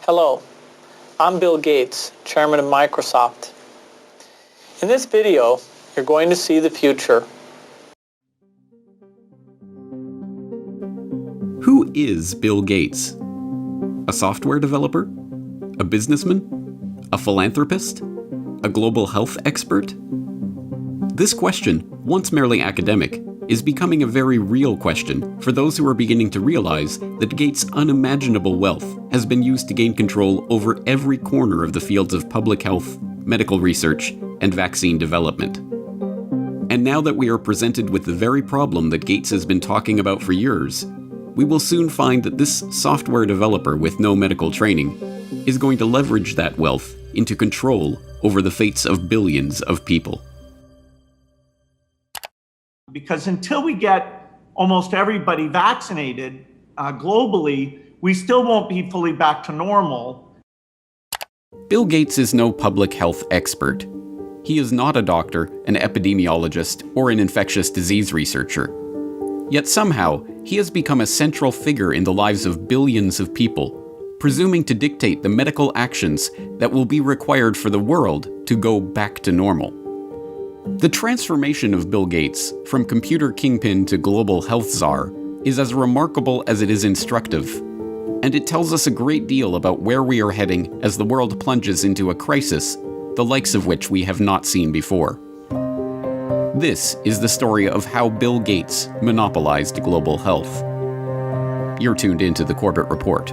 Hello, I'm Bill Gates, Chairman of Microsoft. In this video, you're going to see the future. Who is Bill Gates? A software developer? A businessman? A philanthropist? A global health expert? This question, once merely academic, is becoming a very real question for those who are beginning to realize that Gates' unimaginable wealth has been used to gain control over every corner of the fields of public health, medical research, and vaccine development. And now that we are presented with the very problem that Gates has been talking about for years, we will soon find that this software developer with no medical training is going to leverage that wealth into control over the fates of billions of people. Because until we get almost everybody vaccinated globally, we still won't be fully back to normal. Bill Gates is no public health expert. He is not a doctor, an epidemiologist, or an infectious disease researcher. Yet somehow, he has become a central figure in the lives of billions of people, presuming to dictate the medical actions that will be required for the world to go back to normal. The transformation of Bill Gates from computer kingpin to global health czar is as remarkable as it is instructive, and it tells us a great deal about where we are heading as the world plunges into a crisis, the likes of which we have not seen before. This is the story of how Bill Gates monopolized global health. You're tuned into the Corbett Report.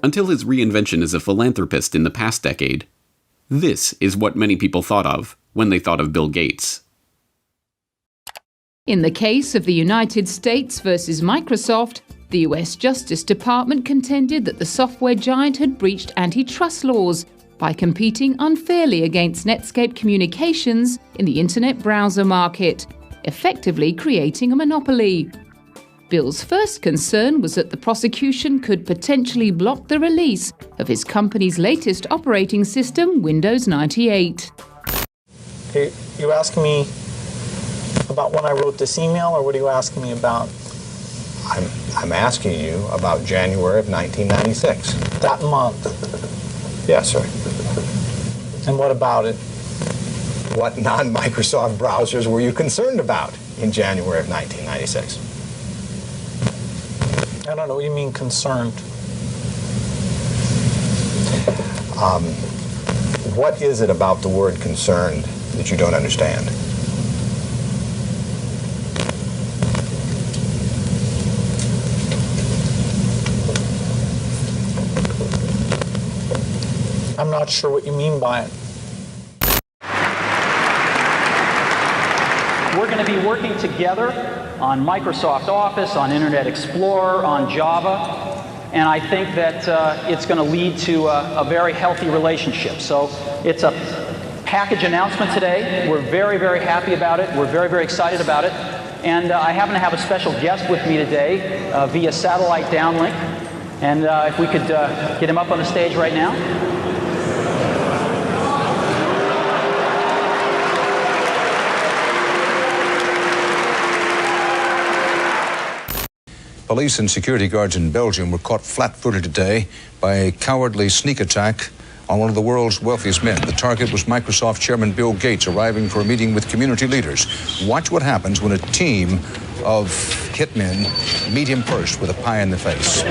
Until his reinvention as a philanthropist in the past decade, this is what many people thought of when they thought of Bill Gates. In the case of the United States versus Microsoft, the US Justice Department contended that the software giant had breached antitrust laws by competing unfairly against Netscape Communications in the internet browser market, effectively creating a monopoly. Bill's first concern was that the prosecution could potentially block the release of his company's latest operating system, Windows 98. Are you asking me about when I wrote this email, or what are you asking me about? I'm asking you about January of 1996. That month. Yes, sir. And what about it? What non-Microsoft browsers were you concerned about in January of 1996? I don't know what you mean concerned. What is it about the word concerned that you don't understand? I'm not sure what you mean by it. We're going to be working together on Microsoft Office, on Internet Explorer, on Java, and I think that it's going to lead to a very healthy relationship. So it's a package announcement today. We're very, very happy about it. We're very, very excited about it. And I happen to have a special guest with me today via satellite downlink. And if we could get him up on the stage right now. Police and security guards in Belgium were caught flat-footed today by a cowardly sneak attack on one of the world's wealthiest men. The target was Microsoft Chairman Bill Gates, arriving for a meeting with community leaders. Watch what happens when a team of hitmen meet him first with a pie in the face.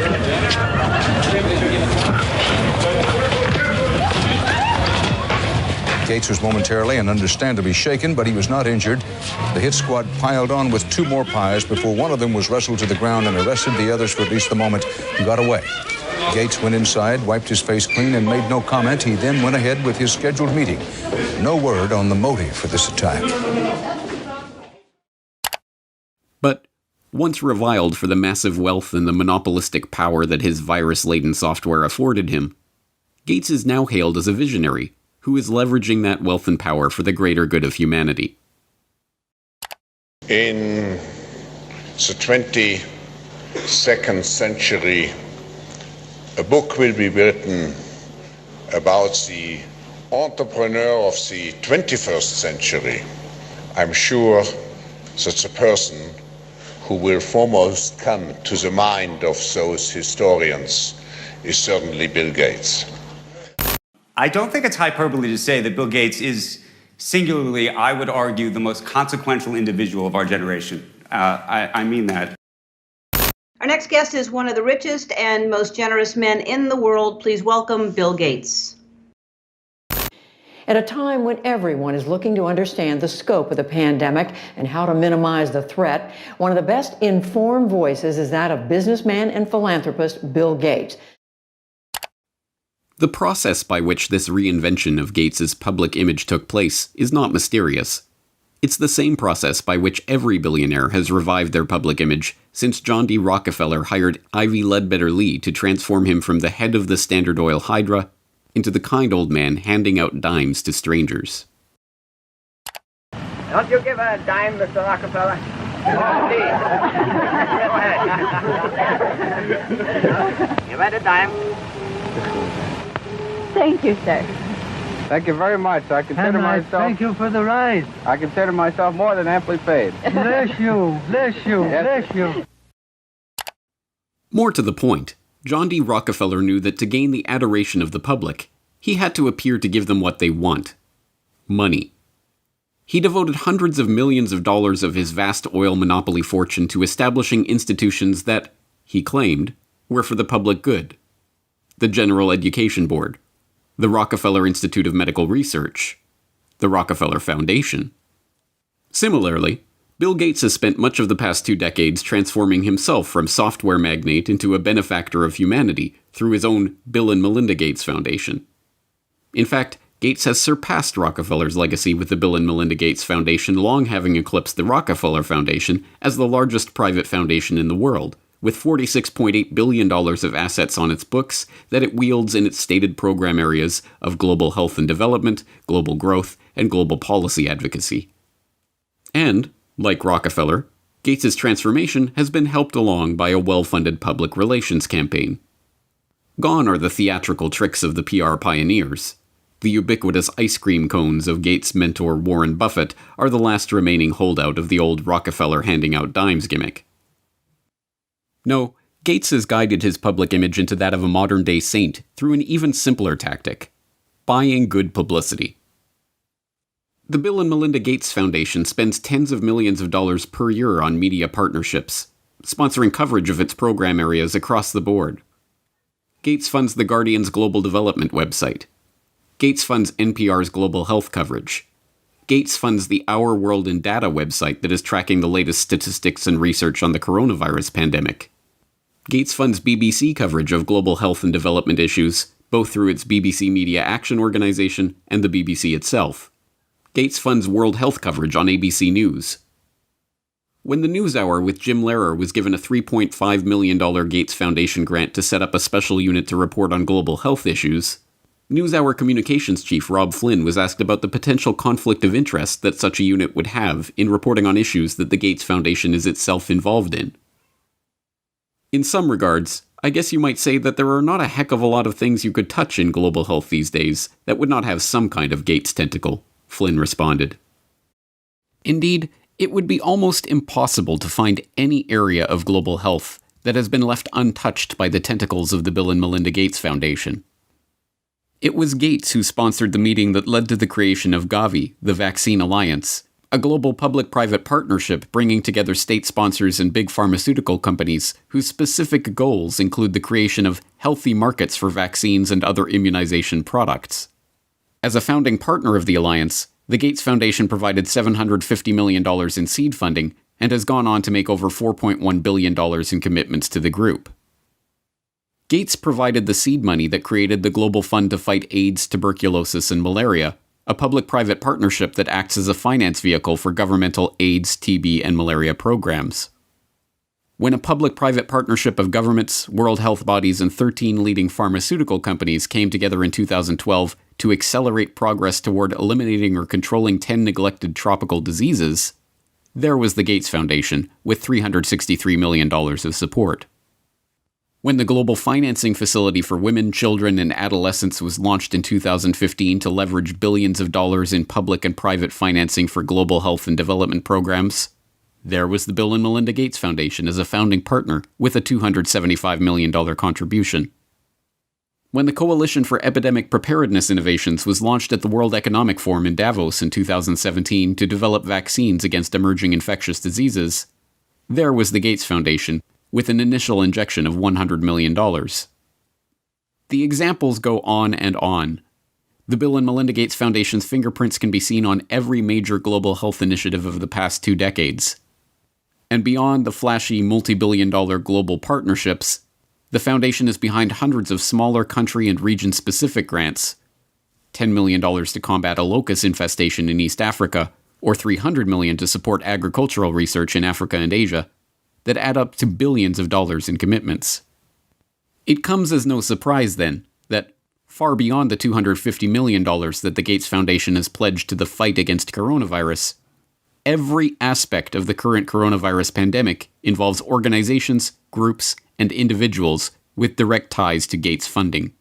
Gates was momentarily and understandably shaken, but he was not injured. The hit squad piled on with two more pies before one of them was wrestled to the ground and arrested. The others, for at least the moment, got away. Gates went inside, wiped his face clean, and made no comment. He then went ahead with his scheduled meeting. No word on the motive for this attack. But once reviled for the massive wealth and the monopolistic power that his virus-laden software afforded him, Gates is now hailed as a visionary who is leveraging that wealth and power for the greater good of humanity. In the 22nd century, a book will be written about the entrepreneur of the 21st century. I'm sure that the person who will foremost come to the mind of those historians is certainly Bill Gates. I don't think it's hyperbole to say that Bill Gates is singularly, I would argue, the most consequential individual of our generation. I mean that. Our next guest is one of the richest and most generous men in the world. Please welcome Bill Gates. At a time when everyone is looking to understand the scope of the pandemic and how to minimize the threat, one of the best informed voices is that of businessman and philanthropist Bill Gates. The process by which this reinvention of Gates's public image took place is not mysterious. It's the same process by which every billionaire has revived their public image since John D. Rockefeller hired Ivy Ledbetter Lee to transform him from the head of the Standard Oil Hydra into the kind old man handing out dimes to strangers. Don't you give a dime, Mr. Rockefeller? Go ahead. Give it a dime. Thank you, sir. Thank you very much. I consider myself... Thank you for the ride. I consider myself more than amply paid. Bless you, bless you, Yes. bless you. More to the point, John D. Rockefeller knew that to gain the adoration of the public, he had to appear to give them what they want: money. He devoted hundreds of millions of dollars of his vast oil monopoly fortune to establishing institutions that, he claimed, were for the public good. The General Education Board, the Rockefeller Institute of Medical Research, the Rockefeller Foundation. Similarly, Bill Gates has spent much of the past 2 decades transforming himself from software magnate into a benefactor of humanity through his own Bill and Melinda Gates Foundation. In fact, Gates has surpassed Rockefeller's legacy, with the Bill and Melinda Gates Foundation long having eclipsed the Rockefeller Foundation as the largest private foundation in the world, with $46.8 billion of assets on its books that it wields in its stated program areas of global health and development, global growth, and global policy advocacy. And, like Rockefeller, Gates's transformation has been helped along by a well-funded public relations campaign. Gone are the theatrical tricks of the PR pioneers. The ubiquitous ice cream cones of Gates' mentor Warren Buffett are the last remaining holdout of the old Rockefeller handing out dimes gimmick. No, Gates has guided his public image into that of a modern-day saint through an even simpler tactic: buying good publicity. The Bill and Melinda Gates Foundation spends tens of millions of dollars per year on media partnerships, sponsoring coverage of its program areas across the board. Gates funds The Guardian's global development website. Gates funds NPR's global health coverage. Gates funds the Our World in Data website that is tracking the latest statistics and research on the coronavirus pandemic. Gates funds BBC coverage of global health and development issues, both through its BBC Media Action Organization and the BBC itself. Gates funds World Health coverage on ABC News. When the NewsHour with Jim Lehrer was given a $3.5 million Gates Foundation grant to set up a special unit to report on global health issues, NewsHour communications chief Rob Flynn was asked about the potential conflict of interest that such a unit would have in reporting on issues that the Gates Foundation is itself involved in. In some regards, I guess you might say that there are not a heck of a lot of things you could touch in global health these days that would not have some kind of Gates tentacle, Flynn responded. Indeed, it would be almost impossible to find any area of global health that has been left untouched by the tentacles of the Bill and Melinda Gates Foundation. It was Gates who sponsored the meeting that led to the creation of Gavi, the Vaccine Alliance, a global public-private partnership bringing together state sponsors and big pharmaceutical companies whose specific goals include the creation of healthy markets for vaccines and other immunization products. As a founding partner of the alliance, the Gates Foundation provided $750 million in seed funding and has gone on to make over $4.1 billion in commitments to the group. Gates provided the seed money that created the Global Fund to Fight AIDS, Tuberculosis, and Malaria, a public-private partnership that acts as a finance vehicle for governmental AIDS, TB, and malaria programs. When a public-private partnership of governments, world health bodies, and 13 leading pharmaceutical companies came together in 2012 to accelerate progress toward eliminating or controlling 10 neglected tropical diseases, there was the Gates Foundation with $363 million of support. When the Global Financing Facility for Women, Children, and Adolescents was launched in 2015 to leverage billions of dollars in public and private financing for global health and development programs, There was the Bill and Melinda Gates Foundation as a founding partner with a $275 million contribution. When the Coalition for Epidemic Preparedness Innovations was launched at the World Economic Forum in Davos in 2017 to develop vaccines against emerging infectious diseases, there was the Gates Foundation with an initial injection of $100 million. The examples go on and on. The Bill and Melinda Gates Foundation's fingerprints can be seen on every major global health initiative of the past 2 decades. And beyond the flashy multi-billion-dollar global partnerships, the foundation is behind hundreds of smaller country and region-specific grants, $10 million to combat a locust infestation in East Africa, or $300 million to support agricultural research in Africa and Asia, that add up to billions of dollars in commitments. It comes as no surprise, then, that far beyond the $250 million that the Gates Foundation has pledged to the fight against coronavirus, every aspect of the current coronavirus pandemic involves organizations, groups, and individuals with direct ties to Gates funding.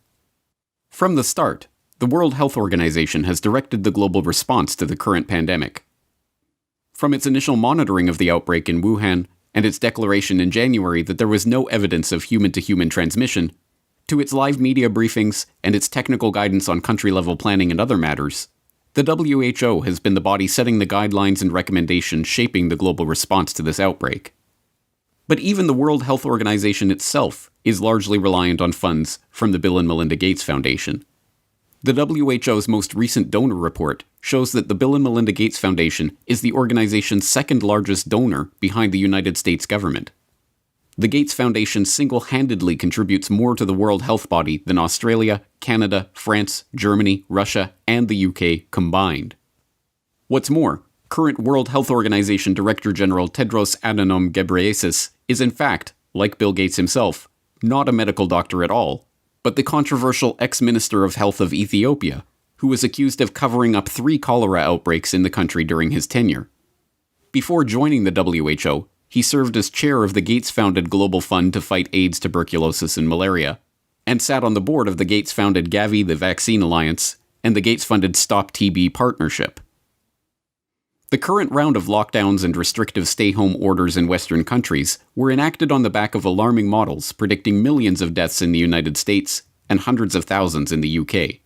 From the start, the World Health Organization has directed the global response to the current pandemic. From its initial monitoring of the outbreak in Wuhan and its declaration in January that there was no evidence of human-to-human transmission, to its live media briefings and its technical guidance on country-level planning and other matters, the WHO has been the body setting the guidelines and recommendations shaping the global response to this outbreak. But even the World Health Organization itself is largely reliant on funds from the Bill and Melinda Gates Foundation. The WHO's most recent donor report shows that the Bill and Melinda Gates Foundation is the organization's second largest donor behind the United States government. The Gates Foundation single-handedly contributes more to the World Health Body than Australia, Canada, France, Germany, Russia, and the UK combined. What's more, current World Health Organization Director General Tedros Adhanom Ghebreyesus is in fact, like Bill Gates himself, not a medical doctor at all, but the controversial ex-Minister of Health of Ethiopia, who was accused of covering up 3 cholera outbreaks in the country during his tenure. Before joining the WHO, he served as chair of the Gates-founded Global Fund to fight AIDS, tuberculosis, and malaria, and sat on the board of the Gates-founded Gavi, the Vaccine Alliance, and the Gates-funded Stop TB Partnership. The current round of lockdowns and restrictive stay-home orders in Western countries were enacted on the back of alarming models predicting millions of deaths in the United States and hundreds of thousands in the UK.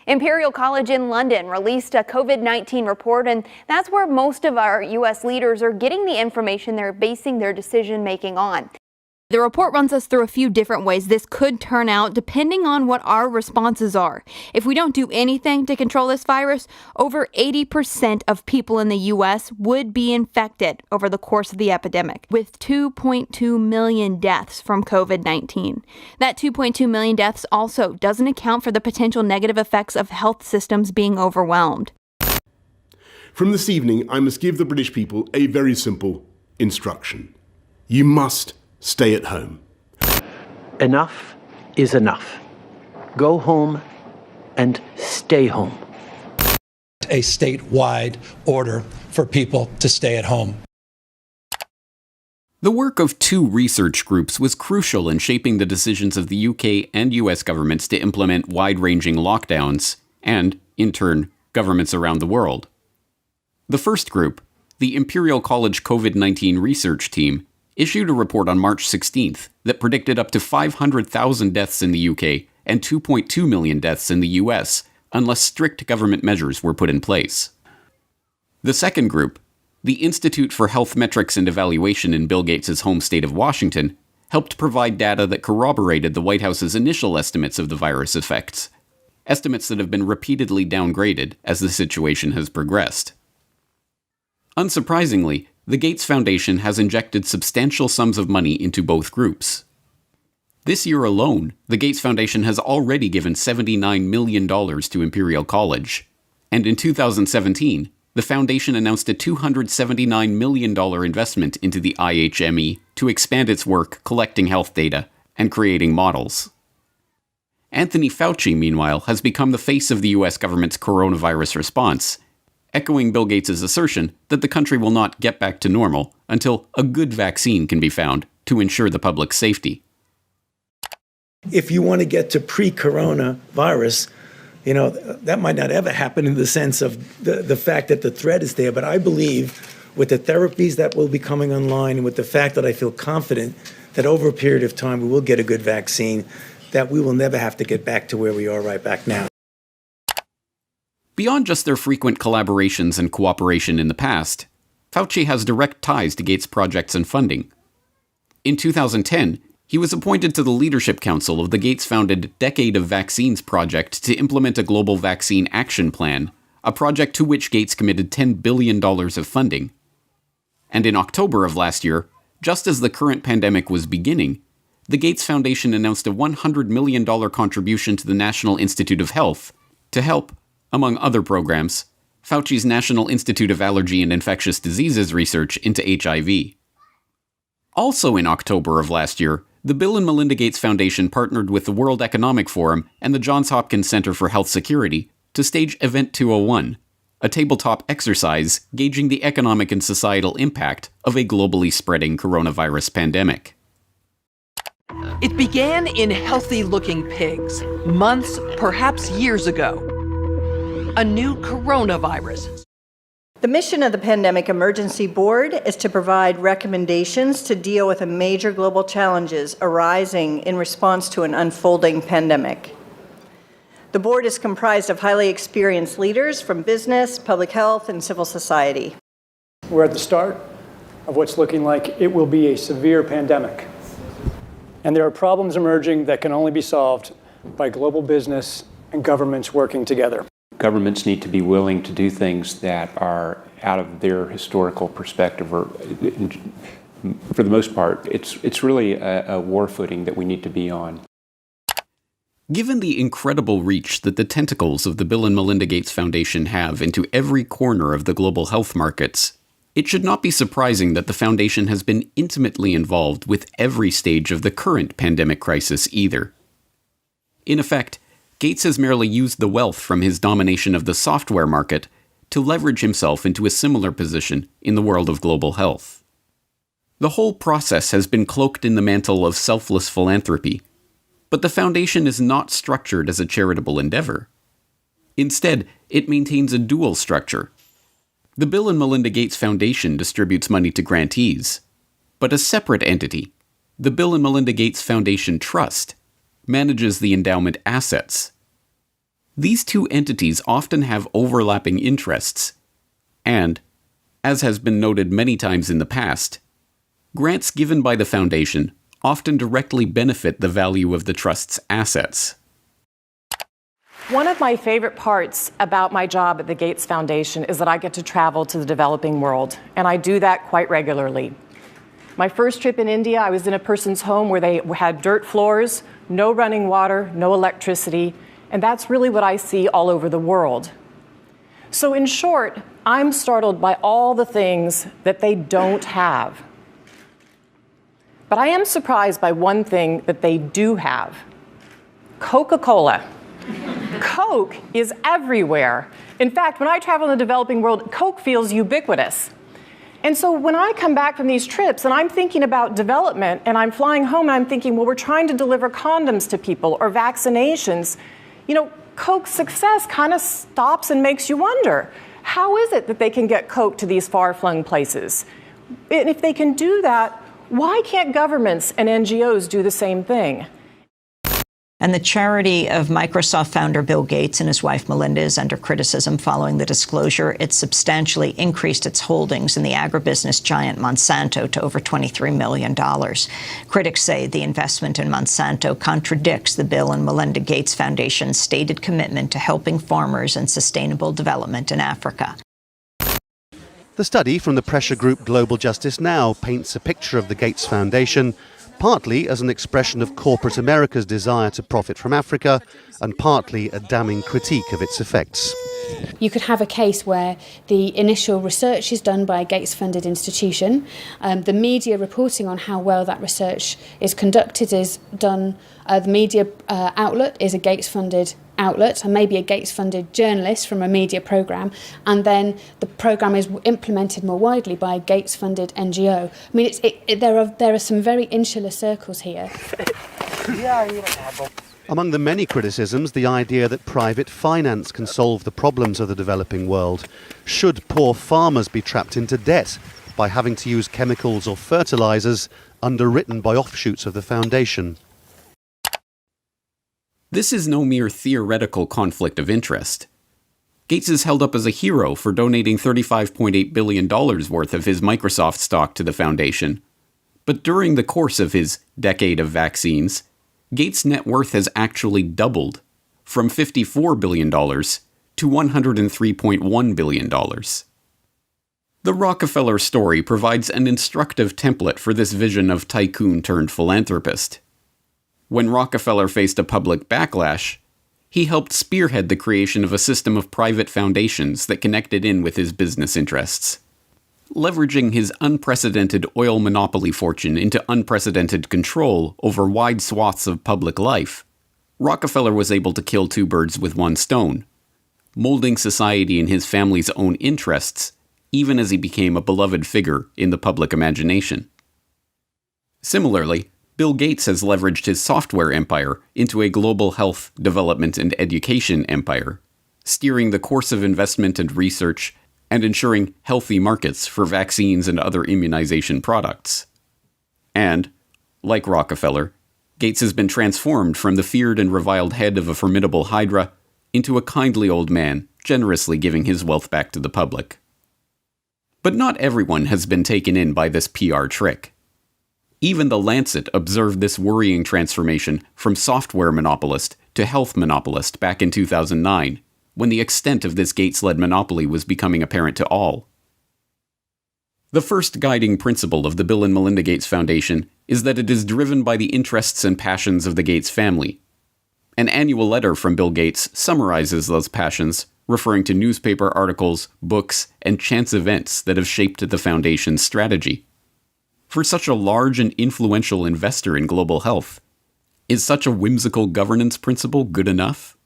Imperial College in London released a COVID-19 report, and that's where most of our U.S. leaders are getting the information they're basing their decision-making on. The report runs us through a few different ways this could turn out depending on what our responses are. If we don't do anything to control this virus, over 80% of people in the U.S. would be infected over the course of the epidemic, with 2.2 million deaths from COVID-19. That 2.2 million deaths also doesn't account for the potential negative effects of health systems being overwhelmed. From this evening, I must give the British people a very simple instruction. You must stay at home. Enough is enough. Go home and stay home. A statewide order for people to stay at home. The work of 2 research groups was crucial in shaping the decisions of the UK and US governments to implement wide-ranging lockdowns, and, in turn, governments around the world. The first group, the Imperial College COVID-19 Research Team, issued a report on March 16th that predicted up to 500,000 deaths in the UK and 2.2 million deaths in the US unless strict government measures were put in place. The second group, the Institute for Health Metrics and Evaluation in Bill Gates' home state of Washington, helped provide data that corroborated the White House's initial estimates of the virus effects, estimates that have been repeatedly downgraded as the situation has progressed. Unsurprisingly, the Gates Foundation has injected substantial sums of money into both groups. This year alone, the Gates Foundation has already given $79 million to Imperial College, and in 2017, the foundation announced a $279 million investment into the IHME to expand its work collecting health data and creating models. Anthony Fauci, meanwhile, has become the face of the US government's coronavirus response, echoing Bill Gates' assertion that the country will not get back to normal until a good vaccine can be found to ensure the public's safety. If you want to get to pre-corona virus, that might not ever happen in the sense of the fact that the threat is there, but I believe with the therapies that will be coming online and with the fact that I feel confident that over a period of time we will get a good vaccine, that we will never have to get back to where we are right back now. Beyond just their frequent collaborations and cooperation in the past, Fauci has direct ties to Gates' projects and funding. In 2010, he was appointed to the Leadership Council of the Gates-founded Decade of Vaccines project to implement a global vaccine action plan, a project to which Gates committed $10 billion of funding. And in October of last year, just as the current pandemic was beginning, the Gates Foundation announced a $100 million contribution to the National Institute of Health to help, among other programs, Fauci's National Institute of Allergy and Infectious Diseases research into HIV. Also in October of last year, the Bill and Melinda Gates Foundation partnered with the World Economic Forum and the Johns Hopkins Center for Health Security to stage Event 201, a tabletop exercise gauging the economic and societal impact of a globally spreading coronavirus pandemic. It began in healthy-looking pigs, months, perhaps years ago. A new coronavirus. The mission of the Pandemic Emergency Board is to provide recommendations to deal with the major global challenges arising in response to an unfolding pandemic. The board is comprised of highly experienced leaders from business, public health, and civil society. We're at the start of what's looking like it will be a severe pandemic. And there are problems emerging that can only be solved by global business and governments working together. Governments need to be willing to do things that are out of their historical perspective, or for the most part, it's really a war footing that we need to be on. Given the incredible reach that the tentacles of the Bill and Melinda Gates Foundation have into every corner of the global health markets, it should not be surprising that the foundation has been intimately involved with every stage of the current pandemic crisis either. In effect, Gates has merely used the wealth from his domination of the software market to leverage himself into a similar position in the world of global health. The whole process has been cloaked in the mantle of selfless philanthropy, but the foundation is not structured as a charitable endeavor. Instead, it maintains a dual structure. The Bill and Melinda Gates Foundation distributes money to grantees, but a separate entity, the Bill and Melinda Gates Foundation Trust, manages the endowment assets. These two entities often have overlapping interests, and, as has been noted many times in the past, grants given by the foundation often directly benefit the value of the trust's assets. One of my favorite parts about my job at the Gates Foundation is that I get to travel to the developing world, and I do that quite regularly. My first trip in India, I was in a person's home where they had dirt floors, no running water, no electricity, and that's really what I see all over the world. So in short, I'm startled by all the things that they don't have. But I am surprised by one thing that they do have: Coca-Cola. Coke is everywhere. In fact, when I travel in the developing world, Coke feels ubiquitous. And so when I come back from these trips and I'm thinking about development and I'm flying home and I'm thinking, well, we're trying to deliver condoms to people or vaccinations, you know, Coke's success kind of stops and makes you wonder, how is it that they can get Coke to these far-flung places? And if they can do that, why can't governments and NGOs do the same thing? And the charity of Microsoft founder Bill Gates and his wife Melinda is under criticism following the disclosure. It substantially increased its holdings in the agribusiness giant Monsanto to over $23 million. Critics say the investment in Monsanto contradicts the Bill and Melinda Gates Foundation's stated commitment to helping farmers and sustainable development in Africa. The study from the pressure group Global Justice Now paints a picture of the Gates Foundation partly as an expression of corporate America's desire to profit from Africa, and partly a damning critique of its effects. You could have a case where the initial research is done by a Gates-funded institution, the media reporting on how well that research is conducted is done, the media outlet is a Gates-funded outlet, and maybe a Gates-funded journalist from a media programme, and then the programme is implemented more widely by a Gates-funded NGO. I mean, there are some very insular circles here. Among the many criticisms, the idea that private finance can solve the problems of the developing world. Should poor farmers be trapped into debt by having to use chemicals or fertilizers underwritten by offshoots of the foundation? This is no mere theoretical conflict of interest. Gates is held up as a hero for donating $35.8 billion worth of his Microsoft stock to the foundation. But during the course of his decade of vaccines, Gates' net worth has actually doubled, from $54 billion to $103.1 billion. The Rockefeller story provides an instructive template for this vision of tycoon-turned-philanthropist. When Rockefeller faced a public backlash, he helped spearhead the creation of a system of private foundations that connected in with his business interests. Leveraging his unprecedented oil monopoly fortune into unprecedented control over wide swaths of public life, Rockefeller was able to kill two birds with one stone, molding society in his family's own interests, even as he became a beloved figure in the public imagination. Similarly, Bill Gates has leveraged his software empire into a global health, development, and education empire, steering the course of investment and research and ensuring healthy markets for vaccines and other immunization products. And, like Rockefeller, Gates has been transformed from the feared and reviled head of a formidable hydra into a kindly old man, generously giving his wealth back to the public. But not everyone has been taken in by this PR trick. Even The Lancet observed this worrying transformation from software monopolist to health monopolist back in 2009, when the extent of this Gates-led monopoly was becoming apparent to all. The first guiding principle of the Bill and Melinda Gates Foundation is that it is driven by the interests and passions of the Gates family. An annual letter from Bill Gates summarizes those passions, referring to newspaper articles, books, and chance events that have shaped the foundation's strategy. For such a large and influential investor in global health, is such a whimsical governance principle good enough?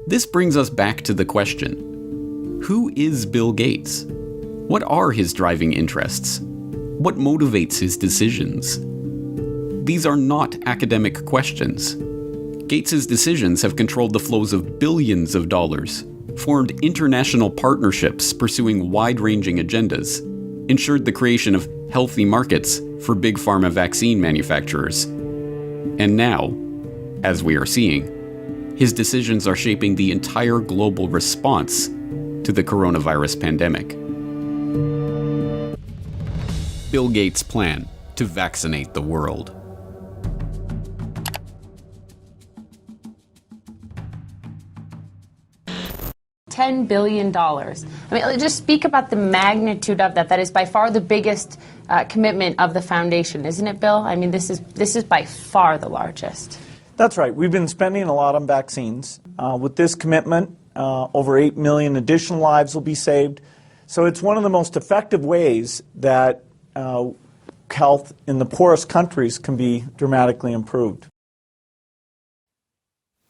This brings us back to the question: who is Bill Gates? What are his driving interests? What motivates his decisions? These are not academic questions. Gates' decisions have controlled the flows of billions of dollars, formed international partnerships pursuing wide-ranging agendas, ensured the creation of healthy markets for big pharma vaccine manufacturers. And now, as we are seeing, his decisions are shaping the entire global response to the coronavirus pandemic. Bill Gates' plan to vaccinate the world. $10 billion. I mean, just speak about the magnitude of that. That is by far the biggest commitment of the foundation, isn't it, Bill? I mean, this is by far the largest. That's right. We've been spending a lot on vaccines. With this commitment, over 8 million additional lives will be saved. So it's one of the most effective ways that health in the poorest countries can be dramatically improved.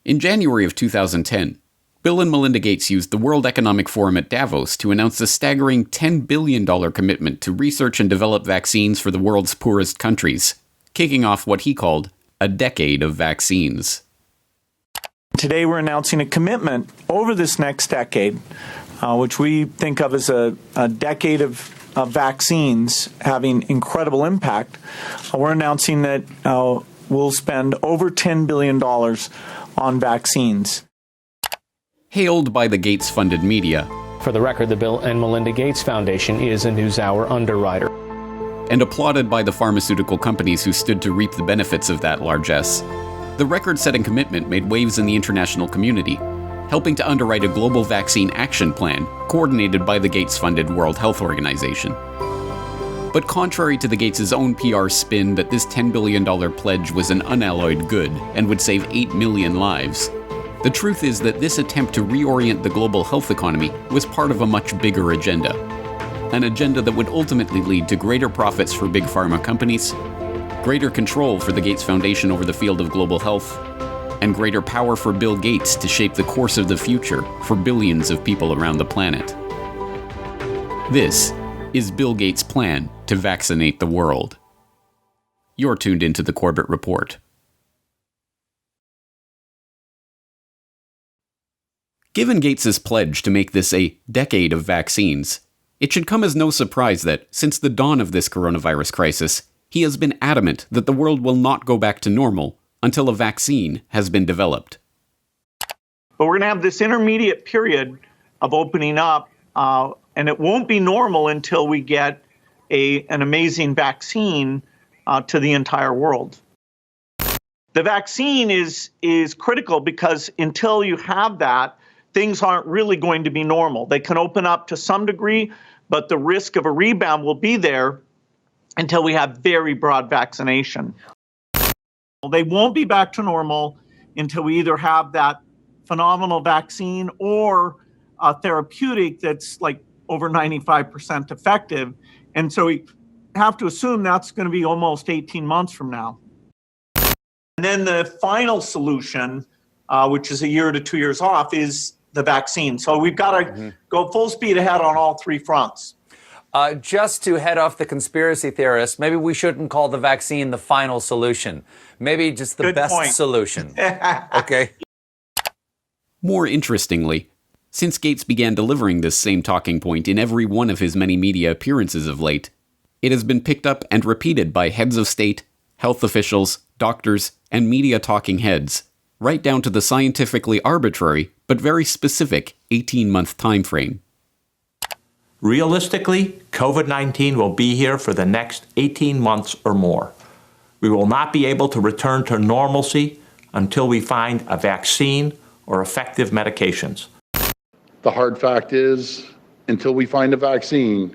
In January of 2010, Bill and Melinda Gates used the World Economic Forum at Davos to announce a staggering $10 billion commitment to research and develop vaccines for the world's poorest countries, kicking off what he called a decade of vaccines. Today we're announcing a commitment over this next decade, which we think of as a decade of vaccines having incredible impact. We're announcing that we'll spend over $10 billion on vaccines. Hailed by the Gates-funded media. For the record, the Bill and Melinda Gates Foundation is a NewsHour underwriter. And applauded by the pharmaceutical companies who stood to reap the benefits of that largesse. The record-setting commitment made waves in the international community, helping to underwrite a global vaccine action plan coordinated by the Gates-funded World Health Organization. But contrary to the Gates' own PR spin that this $10 billion pledge was an unalloyed good and would save 8 million lives, the truth is that this attempt to reorient the global health economy was part of a much bigger agenda. An agenda that would ultimately lead to greater profits for big pharma companies, greater control for the Gates Foundation over the field of global health, and greater power for Bill Gates to shape the course of the future for billions of people around the planet. This is Bill Gates' plan to vaccinate the world. You're tuned into the Corbett Report. Given Gates's pledge to make this a decade of vaccines, it should come as no surprise that, since the dawn of this coronavirus crisis, he has been adamant that the world will not go back to normal until a vaccine has been developed. But we're going to have this intermediate period of opening up, and it won't be normal until we get an amazing vaccine to the entire world. The vaccine is critical because until you have that, things aren't really going to be normal. They can open up to some degree, but the risk of a rebound will be there until we have very broad vaccination. They won't be back to normal until we either have that phenomenal vaccine or a therapeutic that's like over 95% effective. And so we have to assume that's going to be almost 18 months from now. And then the final solution, which is a year to 2 years off, is the vaccine. So we've got to go full speed ahead on all three fronts. Just to head off the conspiracy theorists, maybe we shouldn't call the vaccine the final solution. Maybe just the best solution. Okay. More interestingly, since Gates began delivering this same talking point in every one of his many media appearances of late, it has been picked up and repeated by heads of state, health officials, doctors, and media talking heads, right down to the scientifically arbitrary but very specific 18-month time frame. Realistically, COVID-19 will be here for the next 18 months or more. We will not be able to return to normalcy until we find a vaccine or effective medications. The hard fact is, until we find a vaccine,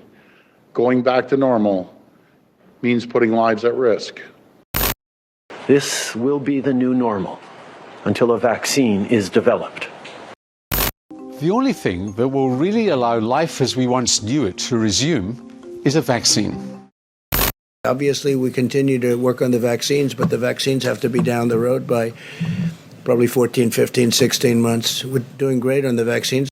going back to normal means putting lives at risk. This will be the new normal until a vaccine is developed. The only thing that will really allow life as we once knew it to resume is a vaccine. Obviously, we continue to work on the vaccines, but the vaccines have to be down the road by probably 14, 15, 16 months. We're doing great on the vaccines.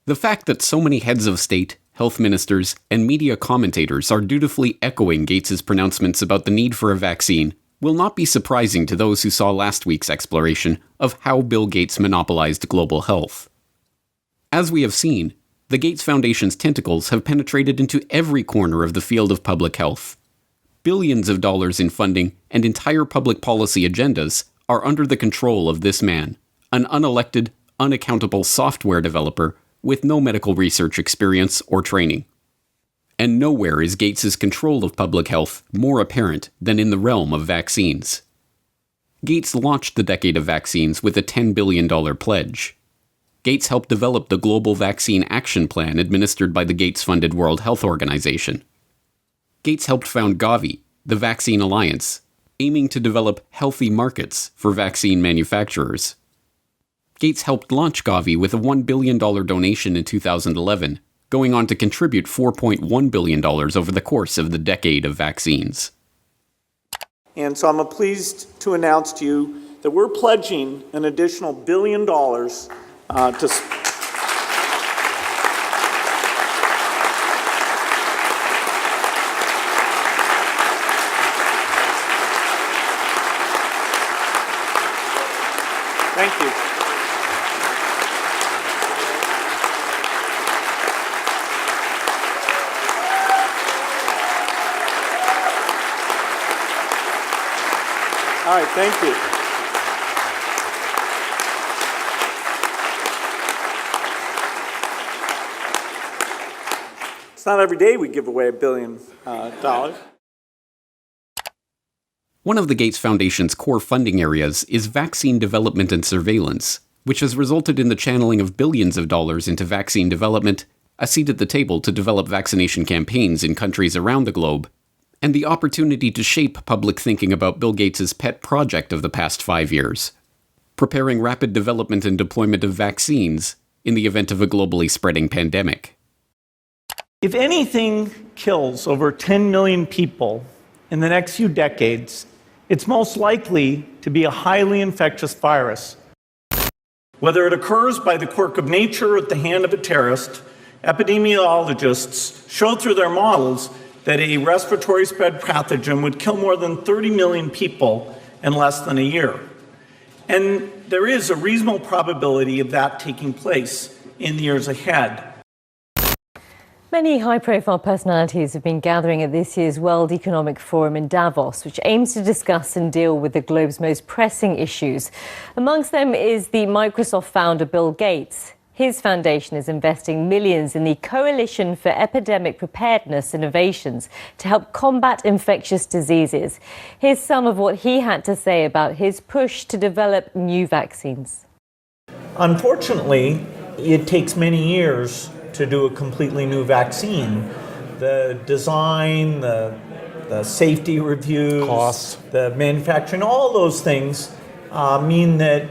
The fact that so many heads of state, health ministers, and media commentators are dutifully echoing Gates's pronouncements about the need for a vaccine will not be surprising to those who saw last week's exploration of how Bill Gates monopolized global health. As we have seen, the Gates Foundation's tentacles have penetrated into every corner of the field of public health. Billions of dollars in funding and entire public policy agendas are under the control of this man, an unelected, unaccountable software developer with no medical research experience or training. And nowhere is Gates's control of public health more apparent than in the realm of vaccines. Gates launched the decade of vaccines with a $10 billion pledge. Gates helped develop the Global Vaccine Action Plan administered by the Gates-funded World Health Organization. Gates helped found Gavi, the Vaccine Alliance, aiming to develop healthy markets for vaccine manufacturers. Gates helped launch Gavi with a $1 billion donation in 2011, going on to contribute $4.1 billion over the course of the decade of vaccines. And so I'm pleased to announce to you that we're pledging an additional $1 billion to... Thank you. All right, thank you. It's not every day we give away $1 billion. One of the Gates Foundation's core funding areas is vaccine development and surveillance, which has resulted in the channeling of billions of dollars into vaccine development, a seat at the table to develop vaccination campaigns in countries around the globe, and the opportunity to shape public thinking about Bill Gates's pet project of the past 5 years, preparing rapid development and deployment of vaccines in the event of a globally spreading pandemic. If anything kills over 10 million people in the next few decades, it's most likely to be a highly infectious virus. Whether it occurs by the quirk of nature or at the hand of a terrorist, epidemiologists showed through their models that a respiratory spread pathogen would kill more than 30 million people in less than a year. And there is a reasonable probability of that taking place in the years ahead. Many high-profile personalities have been gathering at this year's World Economic Forum in Davos, which aims to discuss and deal with the globe's most pressing issues. Amongst them is the Microsoft founder Bill Gates. His foundation is investing millions in the Coalition for Epidemic Preparedness Innovations to help combat infectious diseases. Here's some of what he had to say about his push to develop new vaccines. Unfortunately, it takes many years to do a completely new vaccine. The design, the safety reviews, costs, the manufacturing, all those things mean that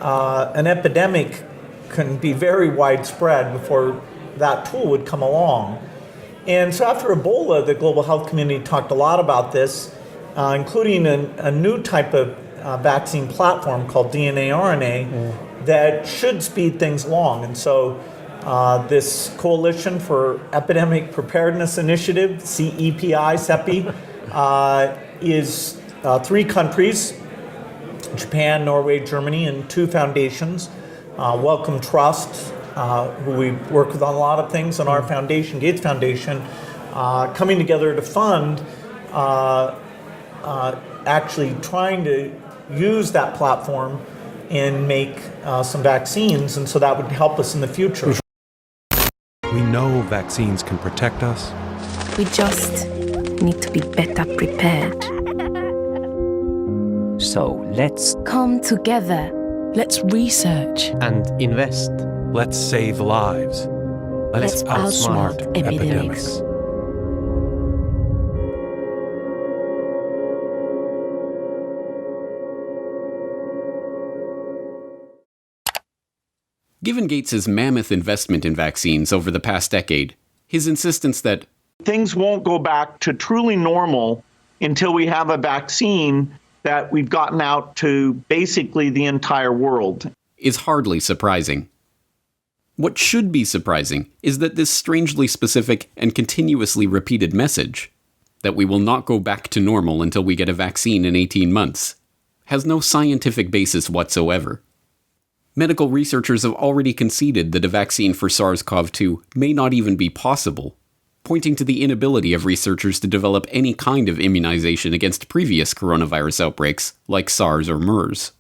an epidemic can be very widespread before that tool would come along. And so after Ebola, the global health community talked a lot about this, including a new type of vaccine platform called DNA-RNA that should speed things along. And so this Coalition for Epidemic Preparedness Initiative, CEPI, is 3 countries, Japan, Norway, Germany, and 2 foundations, Wellcome Trust, who we work with on a lot of things, and our foundation, Gates Foundation, coming together to fund actually trying to use that platform and make some vaccines, and so that would help us in the future. We know vaccines can protect us. We just need to be better prepared. So let's come together. Let's research and invest. Let's save lives. Let's outsmart epidemics. Given Gates's mammoth investment in vaccines over the past decade, his insistence that things won't go back to truly normal until we have a vaccine that we've gotten out to basically the entire world is hardly surprising. What should be surprising is that this strangely specific and continuously repeated message, that we will not go back to normal until we get a vaccine in 18 months, has no scientific basis whatsoever. Medical researchers have already conceded that a vaccine for SARS-CoV-2 may not even be possible, pointing to the inability of researchers to develop any kind of immunization against previous coronavirus outbreaks, like SARS or MERS.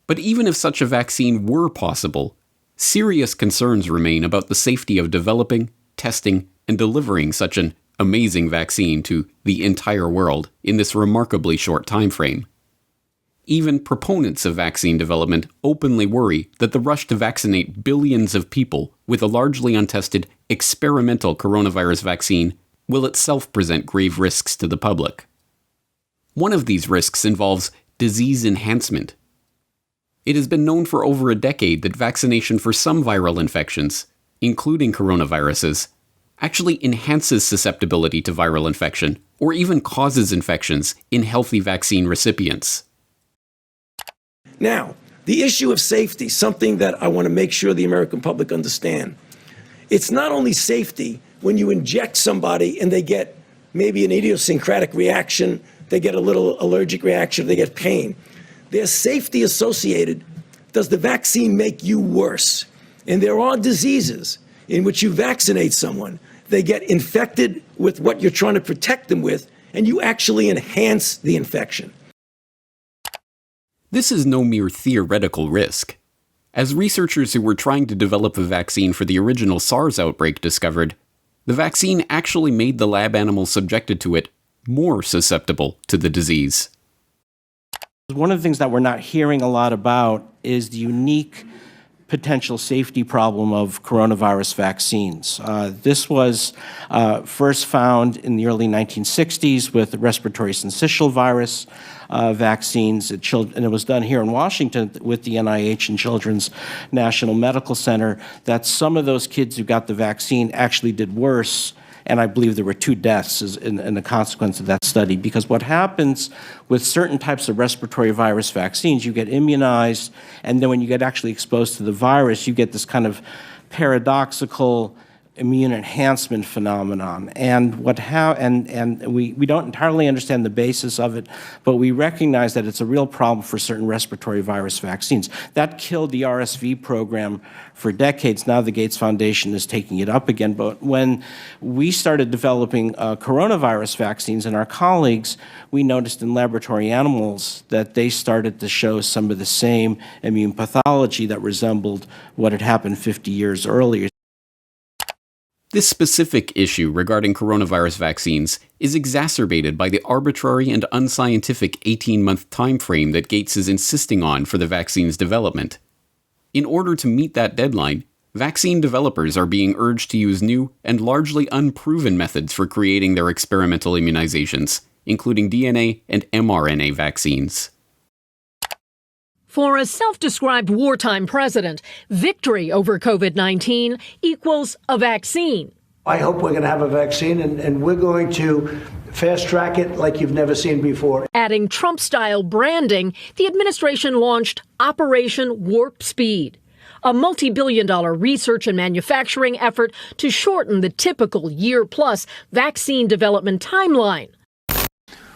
But even if such a vaccine were possible, serious concerns remain about the safety of developing, testing, and delivering such an amazing vaccine to the entire world in this remarkably short time frame. Even proponents of vaccine development openly worry that the rush to vaccinate billions of people with a largely untested experimental coronavirus vaccine will itself present grave risks to the public. One of these risks involves disease enhancement. It has been known for over a decade that vaccination for some viral infections, including coronaviruses, actually enhances susceptibility to viral infection or even causes infections in healthy vaccine recipients. Now, the issue of safety, something that I want to make sure the American public understand. It's not only safety when you inject somebody and they get maybe an idiosyncratic reaction, they get a little allergic reaction, they get pain. There's safety associated. Does the vaccine make you worse? And there are diseases in which you vaccinate someone, they get infected with what you're trying to protect them with, and you actually enhance the infection. This is no mere theoretical risk. As researchers who were trying to develop a vaccine for the original SARS outbreak discovered, the vaccine actually made the lab animals subjected to it more susceptible to the disease. One of the things that we're not hearing a lot about is the unique potential safety problem of coronavirus vaccines. This was first found in the early 1960s with the respiratory syncytial virus vaccines, and it was done here in Washington with the NIH and Children's National Medical Center, that some of those kids who got the vaccine actually did worse, and I believe there were 2 deaths in the consequence of that study. Because what happens with certain types of respiratory virus vaccines, you get immunized, and then when you get actually exposed to the virus, you get this kind of paradoxical immune enhancement phenomenon. And we don't entirely understand the basis of it, but we recognize that it's a real problem for certain respiratory virus vaccines. That killed the RSV program for decades. Now the Gates Foundation is taking it up again. But when we started developing coronavirus vaccines and our colleagues, we noticed in laboratory animals that they started to show some of the same immune pathology that resembled what had happened 50 years earlier. This specific issue regarding coronavirus vaccines is exacerbated by the arbitrary and unscientific 18-month time frame that Gates is insisting on for the vaccine's development. In order to meet that deadline, vaccine developers are being urged to use new and largely unproven methods for creating their experimental immunizations, including DNA and mRNA vaccines. For a self-described wartime president, victory over COVID-19 equals a vaccine. I hope we're going to have a vaccine, and we're going to fast-track it like you've never seen before. Adding Trump-style branding, the administration launched Operation Warp Speed, a multi-billion-dollar research and manufacturing effort to shorten the typical year-plus vaccine development timeline.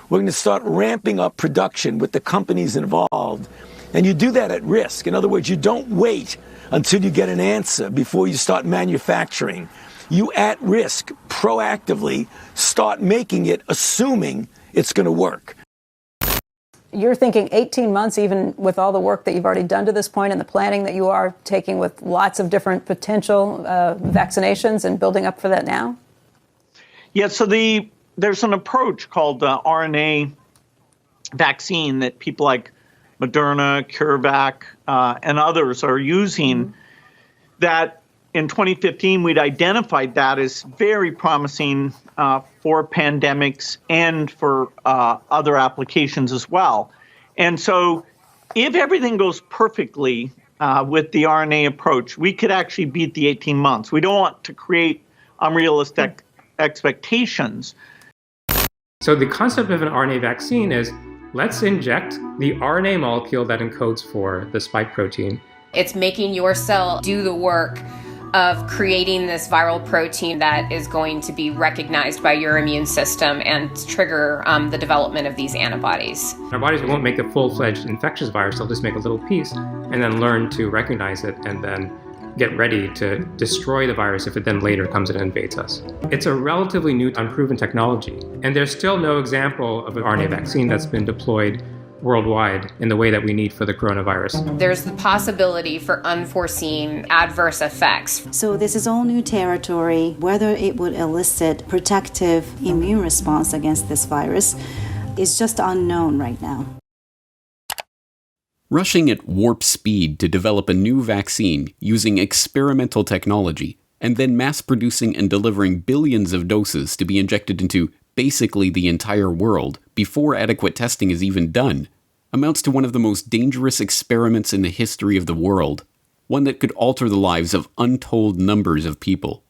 We're going to start ramping up production with the companies involved. And you do that at risk. In other words, you don't wait until you get an answer before you start manufacturing. You, at risk, proactively start making it, assuming it's going to work. You're thinking 18 months, even with all the work that you've already done to this point and the planning that you are taking with lots of different potential vaccinations and building up for that now? Yeah, so there's an approach called RNA vaccine that people like Moderna, CureVac, and others are using, that in 2015 we'd identified that as very promising for pandemics and for other applications as well. And so if everything goes perfectly with the RNA approach, we could actually beat the 18 months. We don't want to create unrealistic expectations. So the concept of an RNA vaccine is, let's inject the RNA molecule that encodes for the spike protein. It's making your cell do the work of creating this viral protein that is going to be recognized by your immune system and trigger the development of these antibodies. Our bodies won't make a full-fledged infectious virus, they'll just make a little piece and then learn to recognize it and then get ready to destroy the virus if it then later comes and invades us. It's a relatively new, unproven technology, and there's still no example of an RNA vaccine that's been deployed worldwide in the way that we need for the coronavirus. There's the possibility for unforeseen adverse effects. So this is all new territory. Whether it would elicit protective immune response against this virus is just unknown right now. Rushing at warp speed to develop a new vaccine using experimental technology and then mass-producing and delivering billions of doses to be injected into basically the entire world before adequate testing is even done amounts to one of the most dangerous experiments in the history of the world, one that could alter the lives of untold numbers of people.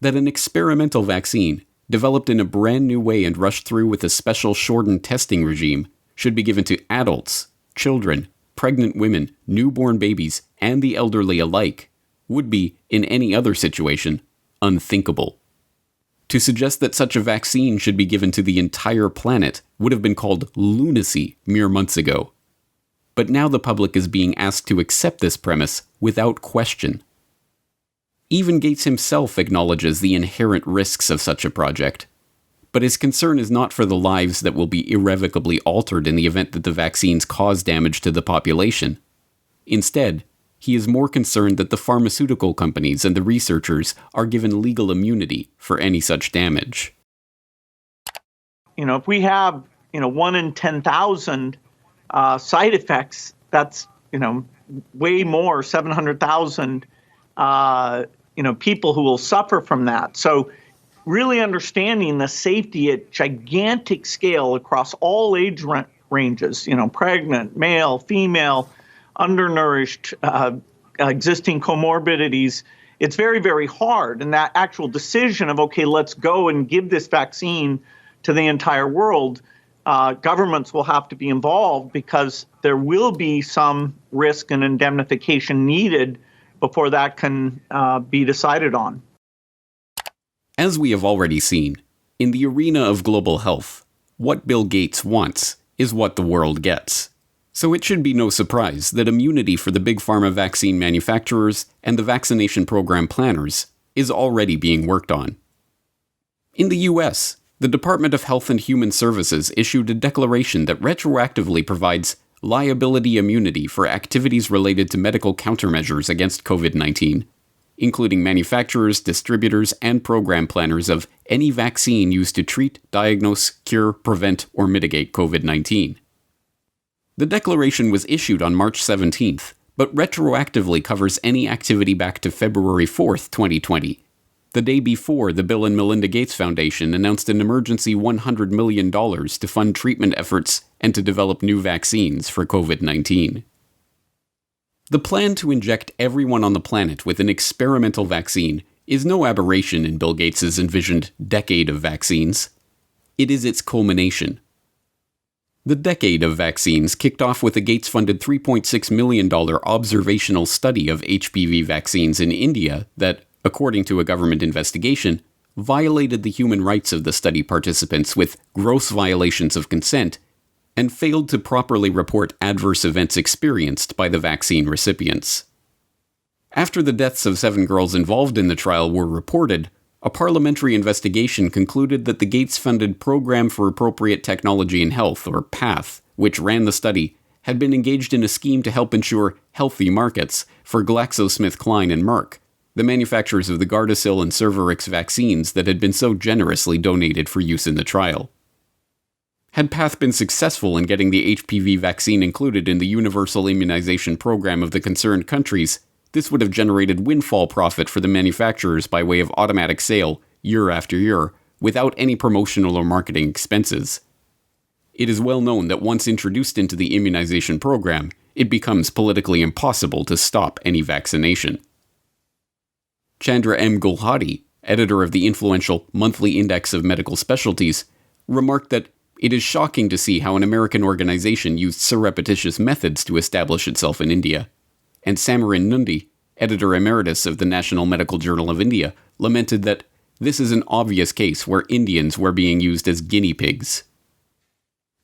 That an experimental vaccine, developed in a brand new way and rushed through with a special shortened testing regime, should be given to adults, children, pregnant women, newborn babies, and the elderly alike, would be, in any other situation, unthinkable. To suggest that such a vaccine should be given to the entire planet would have been called lunacy mere months ago. But now the public is being asked to accept this premise without question. Even Gates himself acknowledges the inherent risks of such a project. But his concern is not for the lives that will be irrevocably altered in the event that the vaccines cause damage to the population. Instead, he is more concerned that the pharmaceutical companies and the researchers are given legal immunity for any such damage. If we have, 1 in 10,000 side effects, that's, way more, 700,000, people who will suffer from that. So really understanding the safety at gigantic scale across all age ranges, pregnant, male, female, undernourished, existing comorbidities, it's very, very hard. And that actual decision of, okay, let's go and give this vaccine to the entire world, governments will have to be involved because there will be some risk and indemnification needed before that can be decided on. As we have already seen, in the arena of global health, what Bill Gates wants is what the world gets. So it should be no surprise that immunity for the big pharma vaccine manufacturers and the vaccination program planners is already being worked on. In the US, the Department of Health and Human Services issued a declaration that retroactively provides liability immunity for activities related to medical countermeasures against COVID-19, including manufacturers, distributors, and program planners of any vaccine used to treat, diagnose, cure, prevent, or mitigate COVID-19. The declaration was issued on March 17th, but retroactively covers any activity back to February 4th, 2020, the day before the Bill and Melinda Gates Foundation announced an emergency $100 million to fund treatment efforts and to develop new vaccines for COVID-19. The plan to inject everyone on the planet with an experimental vaccine is no aberration in Bill Gates' envisioned decade of vaccines. It is its culmination. The decade of vaccines kicked off with a Gates-funded $3.6 million observational study of HPV vaccines in India that, according to a government investigation, violated the human rights of the study participants with gross violations of consent and failed to properly report adverse events experienced by the vaccine recipients. After the deaths of 7 girls involved in the trial were reported, a parliamentary investigation concluded that the Gates-funded Program for Appropriate Technology in Health, or PATH, which ran the study, had been engaged in a scheme to help ensure healthy markets for GlaxoSmithKline and Merck, the manufacturers of the Gardasil and Cervarix vaccines that had been so generously donated for use in the trial. Had PATH been successful in getting the HPV vaccine included in the universal immunization program of the concerned countries, this would have generated windfall profit for the manufacturers by way of automatic sale, year after year, without any promotional or marketing expenses. It is well known that once introduced into the immunization program, it becomes politically impossible to stop any vaccination. Chandra M. Gulhati, editor of the influential Monthly Index of Medical Specialties, remarked that it is shocking to see how an American organization used surreptitious methods to establish itself in India. And Samarin Nundi, editor emeritus of the National Medical Journal of India, lamented that this is an obvious case where Indians were being used as guinea pigs.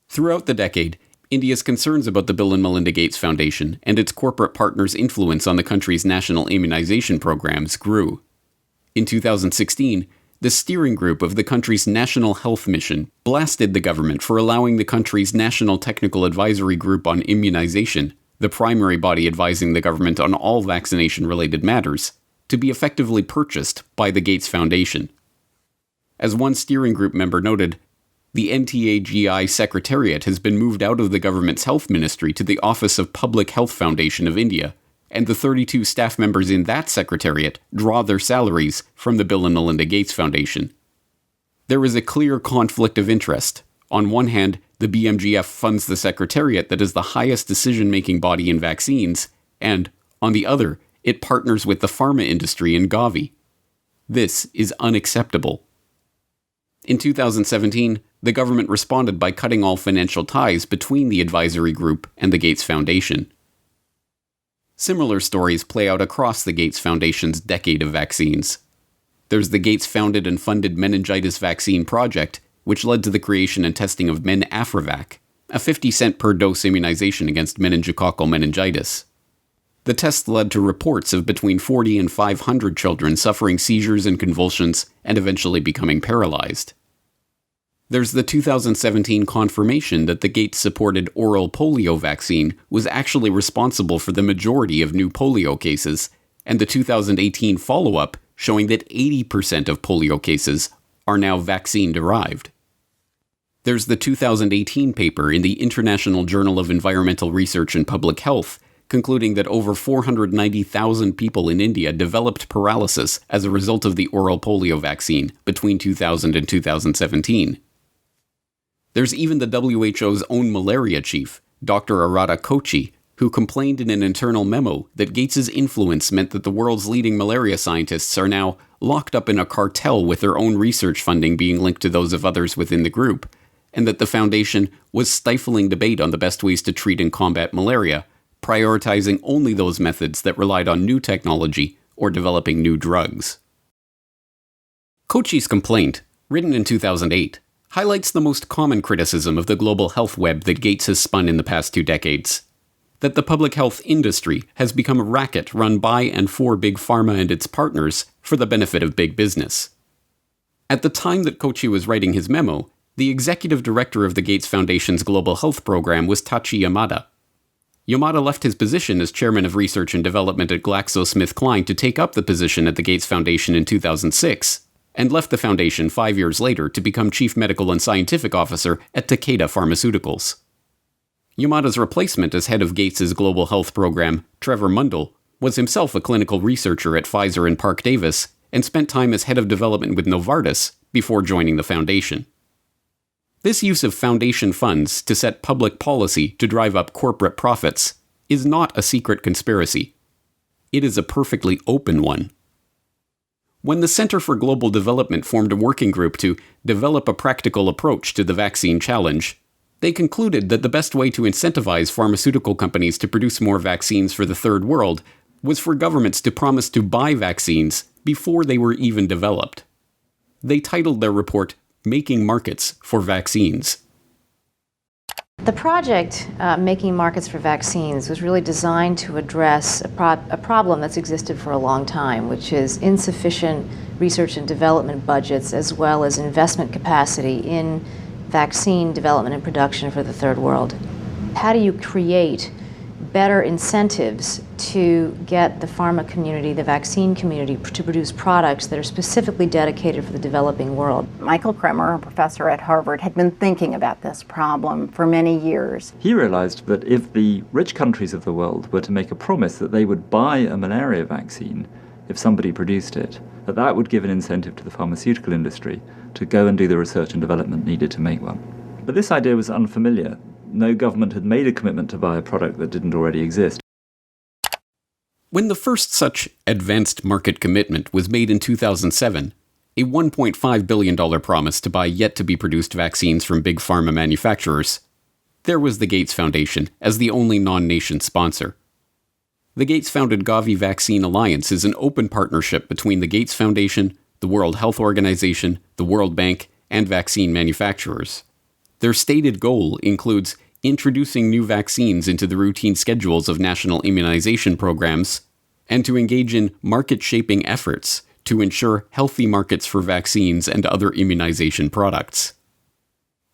Throughout the decade, India's concerns about the Bill and Melinda Gates Foundation and its corporate partners' influence on the country's national immunization programs grew. In 2016, the steering group of the country's National Health Mission blasted the government for allowing the country's National Technical Advisory Group on Immunization, the primary body advising the government on all vaccination-related matters, to be effectively purchased by the Gates Foundation. As one steering group member noted, the NTAGI Secretariat has been moved out of the government's health ministry to the Office of Public Health Foundation of India, and the 32 staff members in that secretariat draw their salaries from the Bill and Melinda Gates Foundation. There is a clear conflict of interest. On one hand, the BMGF funds the secretariat that is the highest decision-making body in vaccines, and, on the other, it partners with the pharma industry in Gavi. This is unacceptable. In 2017, the government responded by cutting all financial ties between the advisory group and the Gates Foundation. Similar stories play out across the Gates Foundation's decade of vaccines. There's the Gates-founded and funded meningitis vaccine project, which led to the creation and testing of MenAfrivac, a 50-cent per dose immunization against meningococcal meningitis. The test led to reports of between 40 and 500 children suffering seizures and convulsions and eventually becoming paralyzed. There's the 2017 confirmation that the Gates-supported oral polio vaccine was actually responsible for the majority of new polio cases, and the 2018 follow-up showing that 80% of polio cases are now vaccine-derived. There's the 2018 paper in the International Journal of Environmental Research and Public Health concluding that over 490,000 people in India developed paralysis as a result of the oral polio vaccine between 2000 and 2017. There's even the WHO's own malaria chief, Dr. Arata Kochi, who complained in an internal memo that Gates's influence meant that the world's leading malaria scientists are now locked up in a cartel with their own research funding being linked to those of others within the group, and that the foundation was stifling debate on the best ways to treat and combat malaria, prioritizing only those methods that relied on new technology or developing new drugs. Kochi's complaint, written in 2008, highlights the most common criticism of the global health web that Gates has spun in the past 2 decades. That the public health industry has become a racket run by and for Big Pharma and its partners for the benefit of big business. At the time that Kochi was writing his memo, the executive director of the Gates Foundation's Global Health Program was Tachi Yamada. Yamada left his position as chairman of research and development at GlaxoSmithKline to take up the position at the Gates Foundation in 2006, and left the foundation 5 years later to become chief medical and scientific officer at Takeda Pharmaceuticals. Yamada's replacement as head of Gates' Global Health Program, Trevor Mundell, was himself a clinical researcher at Pfizer and Parke Davis, and spent time as head of development with Novartis before joining the foundation. This use of foundation funds to set public policy to drive up corporate profits is not a secret conspiracy. It is a perfectly open one. When the Center for Global Development formed a working group to develop a practical approach to the vaccine challenge, they concluded that the best way to incentivize pharmaceutical companies to produce more vaccines for the Third World was for governments to promise to buy vaccines before they were even developed. They titled their report, Making Markets for Vaccines. The project, Making Markets for Vaccines, was really designed to address a problem that's existed for a long time, which is insufficient research and development budgets as well as investment capacity in vaccine development and production for the Third World. How do you create better incentives to get the pharma community, the vaccine community, to produce products that are specifically dedicated for the developing world? Michael Kremer, a professor at Harvard, had been thinking about this problem for many years. He realized that if the rich countries of the world were to make a promise that they would buy a malaria vaccine if somebody produced it, that would give an incentive to the pharmaceutical industry to go and do the research and development needed to make one. But this idea was unfamiliar. No government had made a commitment to buy a product that didn't already exist. When the first such advanced market commitment was made in 2007, a $1.5 billion promise to buy yet-to-be-produced vaccines from big pharma manufacturers, there was the Gates Foundation as the only non-nation sponsor. The Gates-founded Gavi Vaccine Alliance is an open partnership between the Gates Foundation, the World Health Organization, the World Bank, and vaccine manufacturers. Their stated goal includes introducing new vaccines into the routine schedules of national immunization programs, and to engage in market-shaping efforts to ensure healthy markets for vaccines and other immunization products.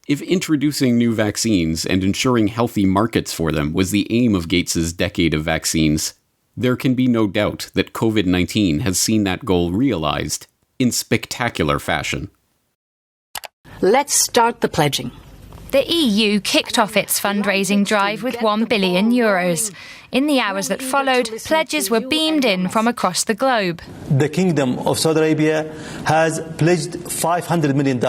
If introducing new vaccines and ensuring healthy markets for them was the aim of Gates's decade of vaccines, there can be no doubt that COVID-19 has seen that goal realized in spectacular fashion. Let's start the pledging. The EU kicked off its fundraising drive with €1 billion. In the hours that followed, pledges were beamed in from across the globe. The Kingdom of Saudi Arabia has pledged $500 million.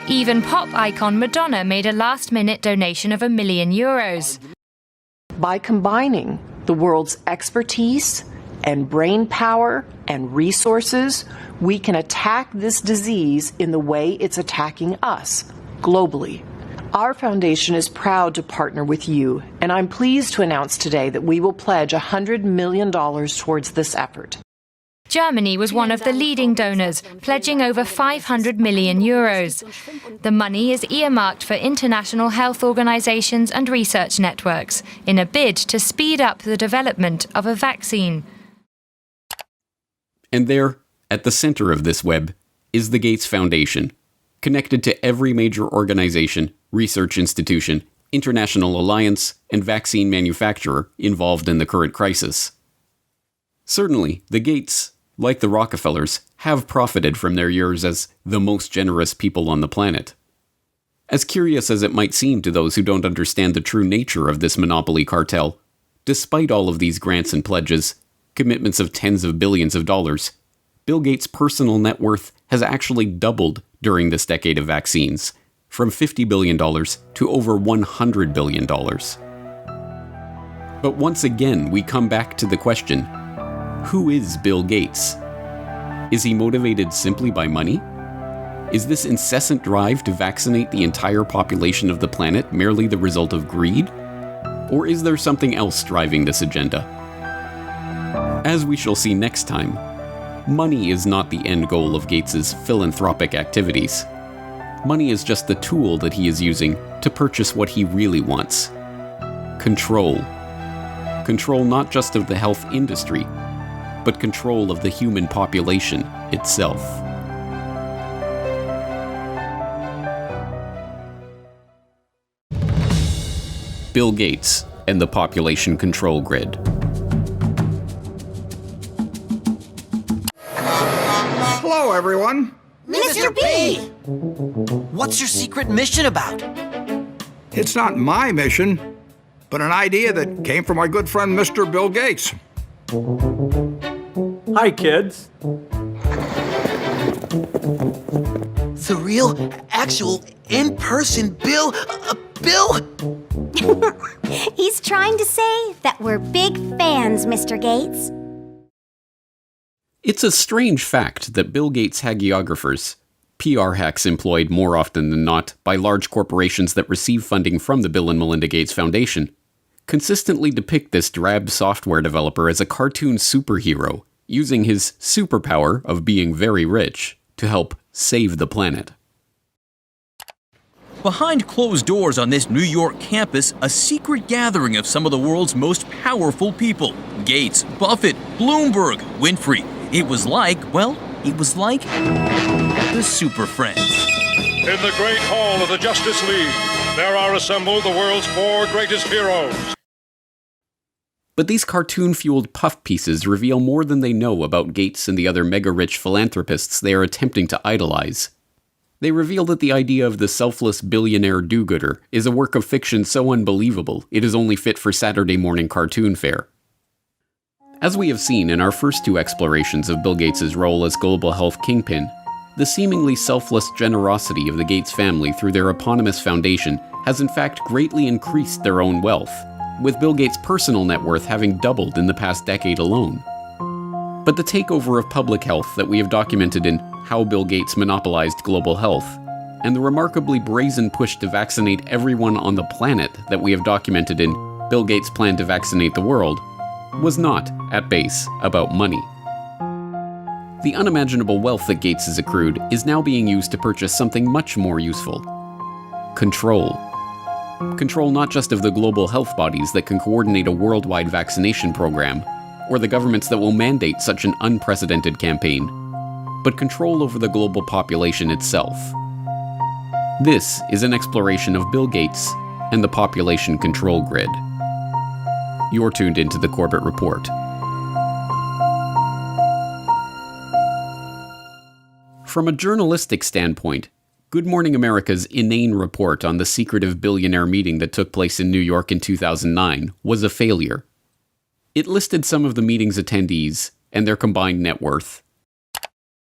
Even pop icon Madonna made a last-minute donation of €1 million. By combining the world's expertise and brain power and resources, we can attack this disease in the way it's attacking us, globally. Our foundation is proud to partner with you, and I'm pleased to announce today that we will pledge $100 million towards this effort. Germany was one of the leading donors, pledging over €500 million. The money is earmarked for international health organizations and research networks in a bid to speed up the development of a vaccine. And there, at the center of this web, is the Gates Foundation, connected to every major organization, research institution, international alliance, and vaccine manufacturer involved in the current crisis. Certainly, the Gates, like the Rockefellers, have profited from their years as the most generous people on the planet. As curious as it might seem to those who don't understand the true nature of this monopoly cartel, despite all of these grants and pledges, commitments of tens of billions of dollars, Bill Gates' personal net worth has actually doubled during this decade of vaccines, from $50 billion to over $100 billion. But once again, we come back to the question, who is Bill Gates? Is he motivated simply by money? Is this incessant drive to vaccinate the entire population of the planet merely the result of greed? Or is there something else driving this agenda? As we shall see next time, Money is not the end goal of Gates's philanthropic activities. Money is just the tool that he is using to purchase what he really wants. Control. Control not just of the health industry, but control of the human population itself. Bill Gates and the population control grid. Hello, everyone. Mr. B! What's your secret mission about? It's not my mission, but an idea that came from my good friend, Mr. Bill Gates. Hi, kids. The real, actual, in-person Bill... Bill? He's trying to say that we're big fans, Mr. Gates. It's a strange fact that Bill Gates' hagiographers, PR hacks employed more often than not by large corporations that receive funding from the Bill and Melinda Gates Foundation, consistently depict this drab software developer as a cartoon superhero, using his superpower of being very rich to help save the planet. Behind closed doors on this New York campus, a secret gathering of some of the world's most powerful people. Gates, Buffett, Bloomberg, Winfrey. It was like the Super Friends. In the great hall of the Justice League, there are assembled the world's 4 greatest heroes. But these cartoon-fueled puff pieces reveal more than they know about Gates and the other mega-rich philanthropists they are attempting to idolize. They reveal that the idea of the selfless billionaire do-gooder is a work of fiction so unbelievable it is only fit for Saturday morning cartoon fare. As we have seen in our first 2 explorations of Bill Gates' role as global health kingpin, the seemingly selfless generosity of the Gates family through their eponymous foundation has in fact greatly increased their own wealth, with Bill Gates' personal net worth having doubled in the past decade alone. But the takeover of public health that we have documented in How Bill Gates Monopolized Global Health, and the remarkably brazen push to vaccinate everyone on the planet that we have documented in Bill Gates' Plan to Vaccinate the World, was not, at base, about money. The unimaginable wealth that Gates has accrued is now being used to purchase something much more useful. Control. Control not just of the global health bodies that can coordinate a worldwide vaccination program, or the governments that will mandate such an unprecedented campaign, but control over the global population itself. This is an exploration of Bill Gates and the population control grid. You're tuned into the Corbett Report. From a journalistic standpoint, Good Morning America's inane report on the secretive billionaire meeting that took place in New York in 2009 was a failure. It listed some of the meeting's attendees and their combined net worth.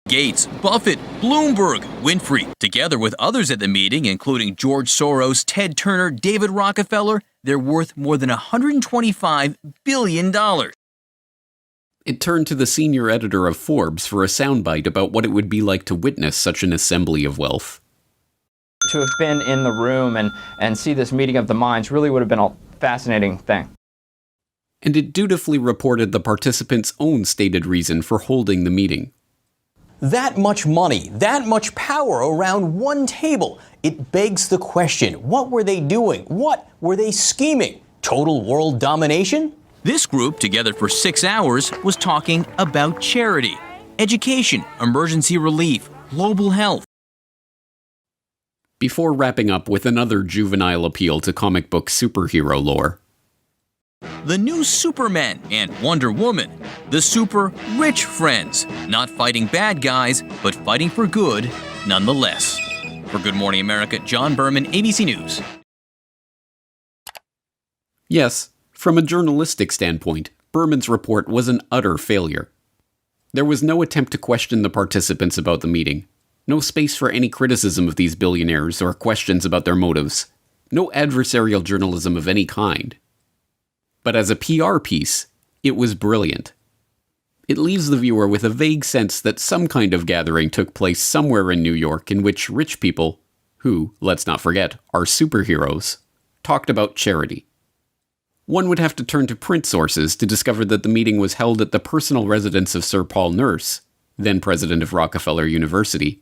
Gates, Buffett, Bloomberg, Winfrey, together with others at the meeting, including George Soros, Ted Turner, David Rockefeller, they're worth more than $125 billion. It turned to the senior editor of Forbes for a soundbite about what it would be like to witness such an assembly of wealth. To have been in the room and see this meeting of the minds really would have been a fascinating thing. And it dutifully reported the participants' own stated reason for holding the meeting. That much money, that much power around one table. It begs the question, what were they doing? What were they scheming? Total world domination? This group, together for 6 hours, was talking about charity, education, emergency relief, global health. Before wrapping up with another juvenile appeal to comic book superhero lore. The new Superman and Wonder Woman, the super rich friends, not fighting bad guys, but fighting for good nonetheless. For Good Morning America, John Berman, ABC News. Yes, from a journalistic standpoint, Berman's report was an utter failure. There was no attempt to question the participants about the meeting, no space for any criticism of these billionaires or questions about their motives, no adversarial journalism of any kind. But as a PR piece, it was brilliant. It leaves the viewer with a vague sense that some kind of gathering took place somewhere in New York in which rich people, who, let's not forget, are superheroes, talked about charity. One would have to turn to print sources to discover that the meeting was held at the personal residence of Sir Paul Nurse, then president of Rockefeller University,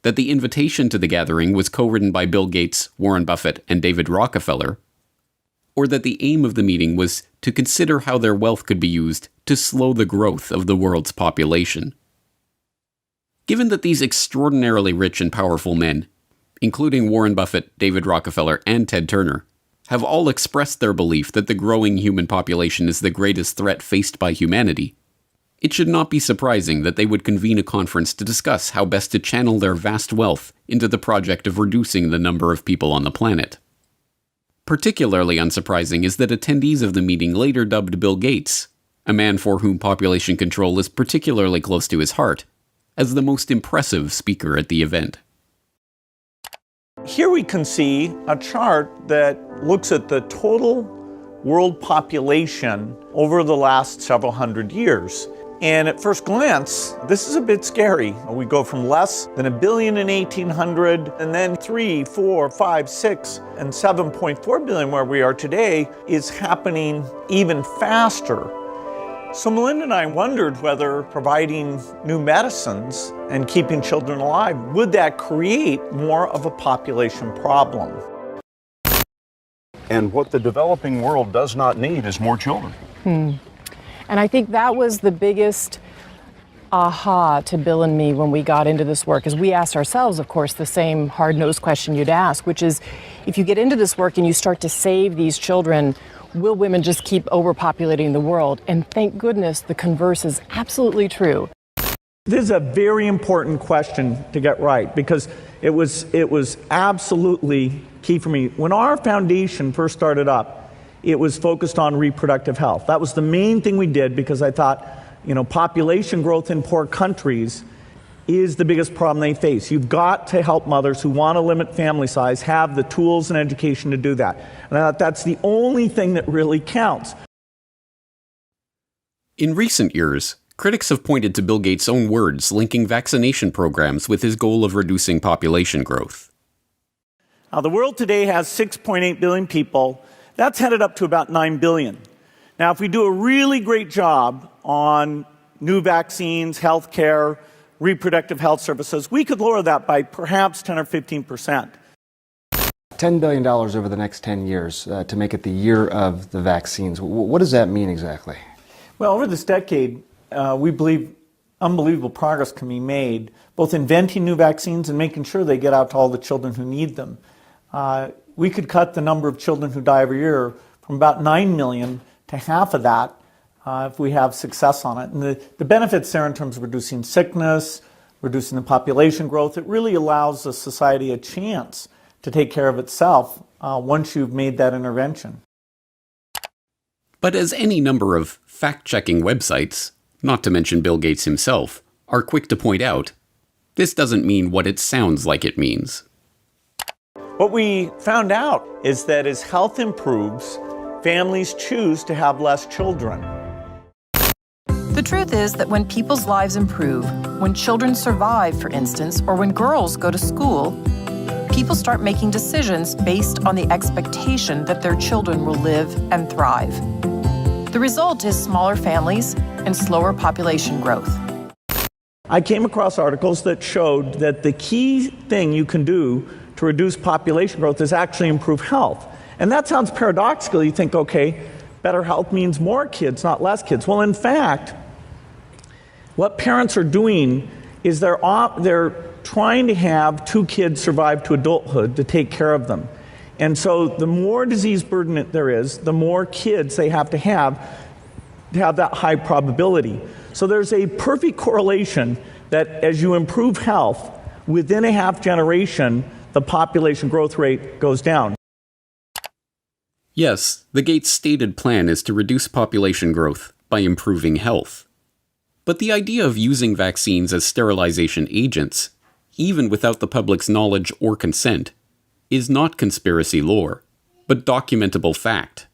that the invitation to the gathering was co-written by Bill Gates, Warren Buffett, and David Rockefeller, or that the aim of the meeting was to consider how their wealth could be used to slow the growth of the world's population. Given that these extraordinarily rich and powerful men, including Warren Buffett, David Rockefeller, and Ted Turner, have all expressed their belief that the growing human population is the greatest threat faced by humanity, it should not be surprising that they would convene a conference to discuss how best to channel their vast wealth into the project of reducing the number of people on the planet. Particularly unsurprising is that attendees of the meeting later dubbed Bill Gates, a man for whom population control is particularly close to his heart, as the most impressive speaker at the event. Here we can see a chart that looks at the total world population over the last several hundred years. And at first glance, this is a bit scary. We go from less than 1 billion in 1800, and then 3, 4, 5, 6, and 7.4 billion where we are today is happening even faster. So Melinda and I wondered whether providing new medicines and keeping children alive, would that create more of a population problem? And what the developing world does not need is more children. And I think that was the biggest aha to Bill and me when we got into this work, is we asked ourselves, of course, the same hard-nosed question you'd ask, which is, if you get into this work and you start to save these children, will women just keep overpopulating the world? And thank goodness the converse is absolutely true. This is a very important question to get right, because it was absolutely key for me. When our foundation first started up, it was focused on reproductive health. That was the main thing we did, because I thought, population growth in poor countries is the biggest problem they face. You've got to help mothers who want to limit family size have the tools and education to do that. And I thought that's the only thing that really counts. In recent years, critics have pointed to Bill Gates' own words linking vaccination programs with his goal of reducing population growth. Now, the world today has 6.8 billion people. That's headed up to about 9 billion. Now, if we do a really great job on new vaccines, healthcare, reproductive health services, we could lower that by perhaps 10 or 15%. $10 billion over the next 10 years to make it the year of the vaccines. What does that mean exactly? Well, over this decade, we believe unbelievable progress can be made, both inventing new vaccines and making sure they get out to all the children who need them. We could cut the number of children who die every year from about 9 million to half of that if we have success on it. And the benefits there in terms of reducing sickness, reducing the population growth, it really allows a society a chance to take care of itself once you've made that intervention. But as any number of fact-checking websites, not to mention Bill Gates himself, are quick to point out, this doesn't mean what it sounds like it means. What we found out is that as health improves, families choose to have less children. The truth is that when people's lives improve, when children survive, for instance, or when girls go to school, people start making decisions based on the expectation that their children will live and thrive. The result is smaller families and slower population growth. I came across articles that showed that the key thing you can do to reduce population growth is actually improve health. And that sounds paradoxical. You think, okay, better health means more kids, not less kids. Well, in fact, what parents are doing is they're trying to have 2 kids survive to adulthood to take care of them. And so the more disease burden there is, the more kids they have to have that high probability. So there's a perfect correlation that as you improve health, within a half generation, the population growth rate goes down. Yes, the Gates' stated plan is to reduce population growth by improving health. But the idea of using vaccines as sterilization agents, even without the public's knowledge or consent, is not conspiracy lore, but documentable fact.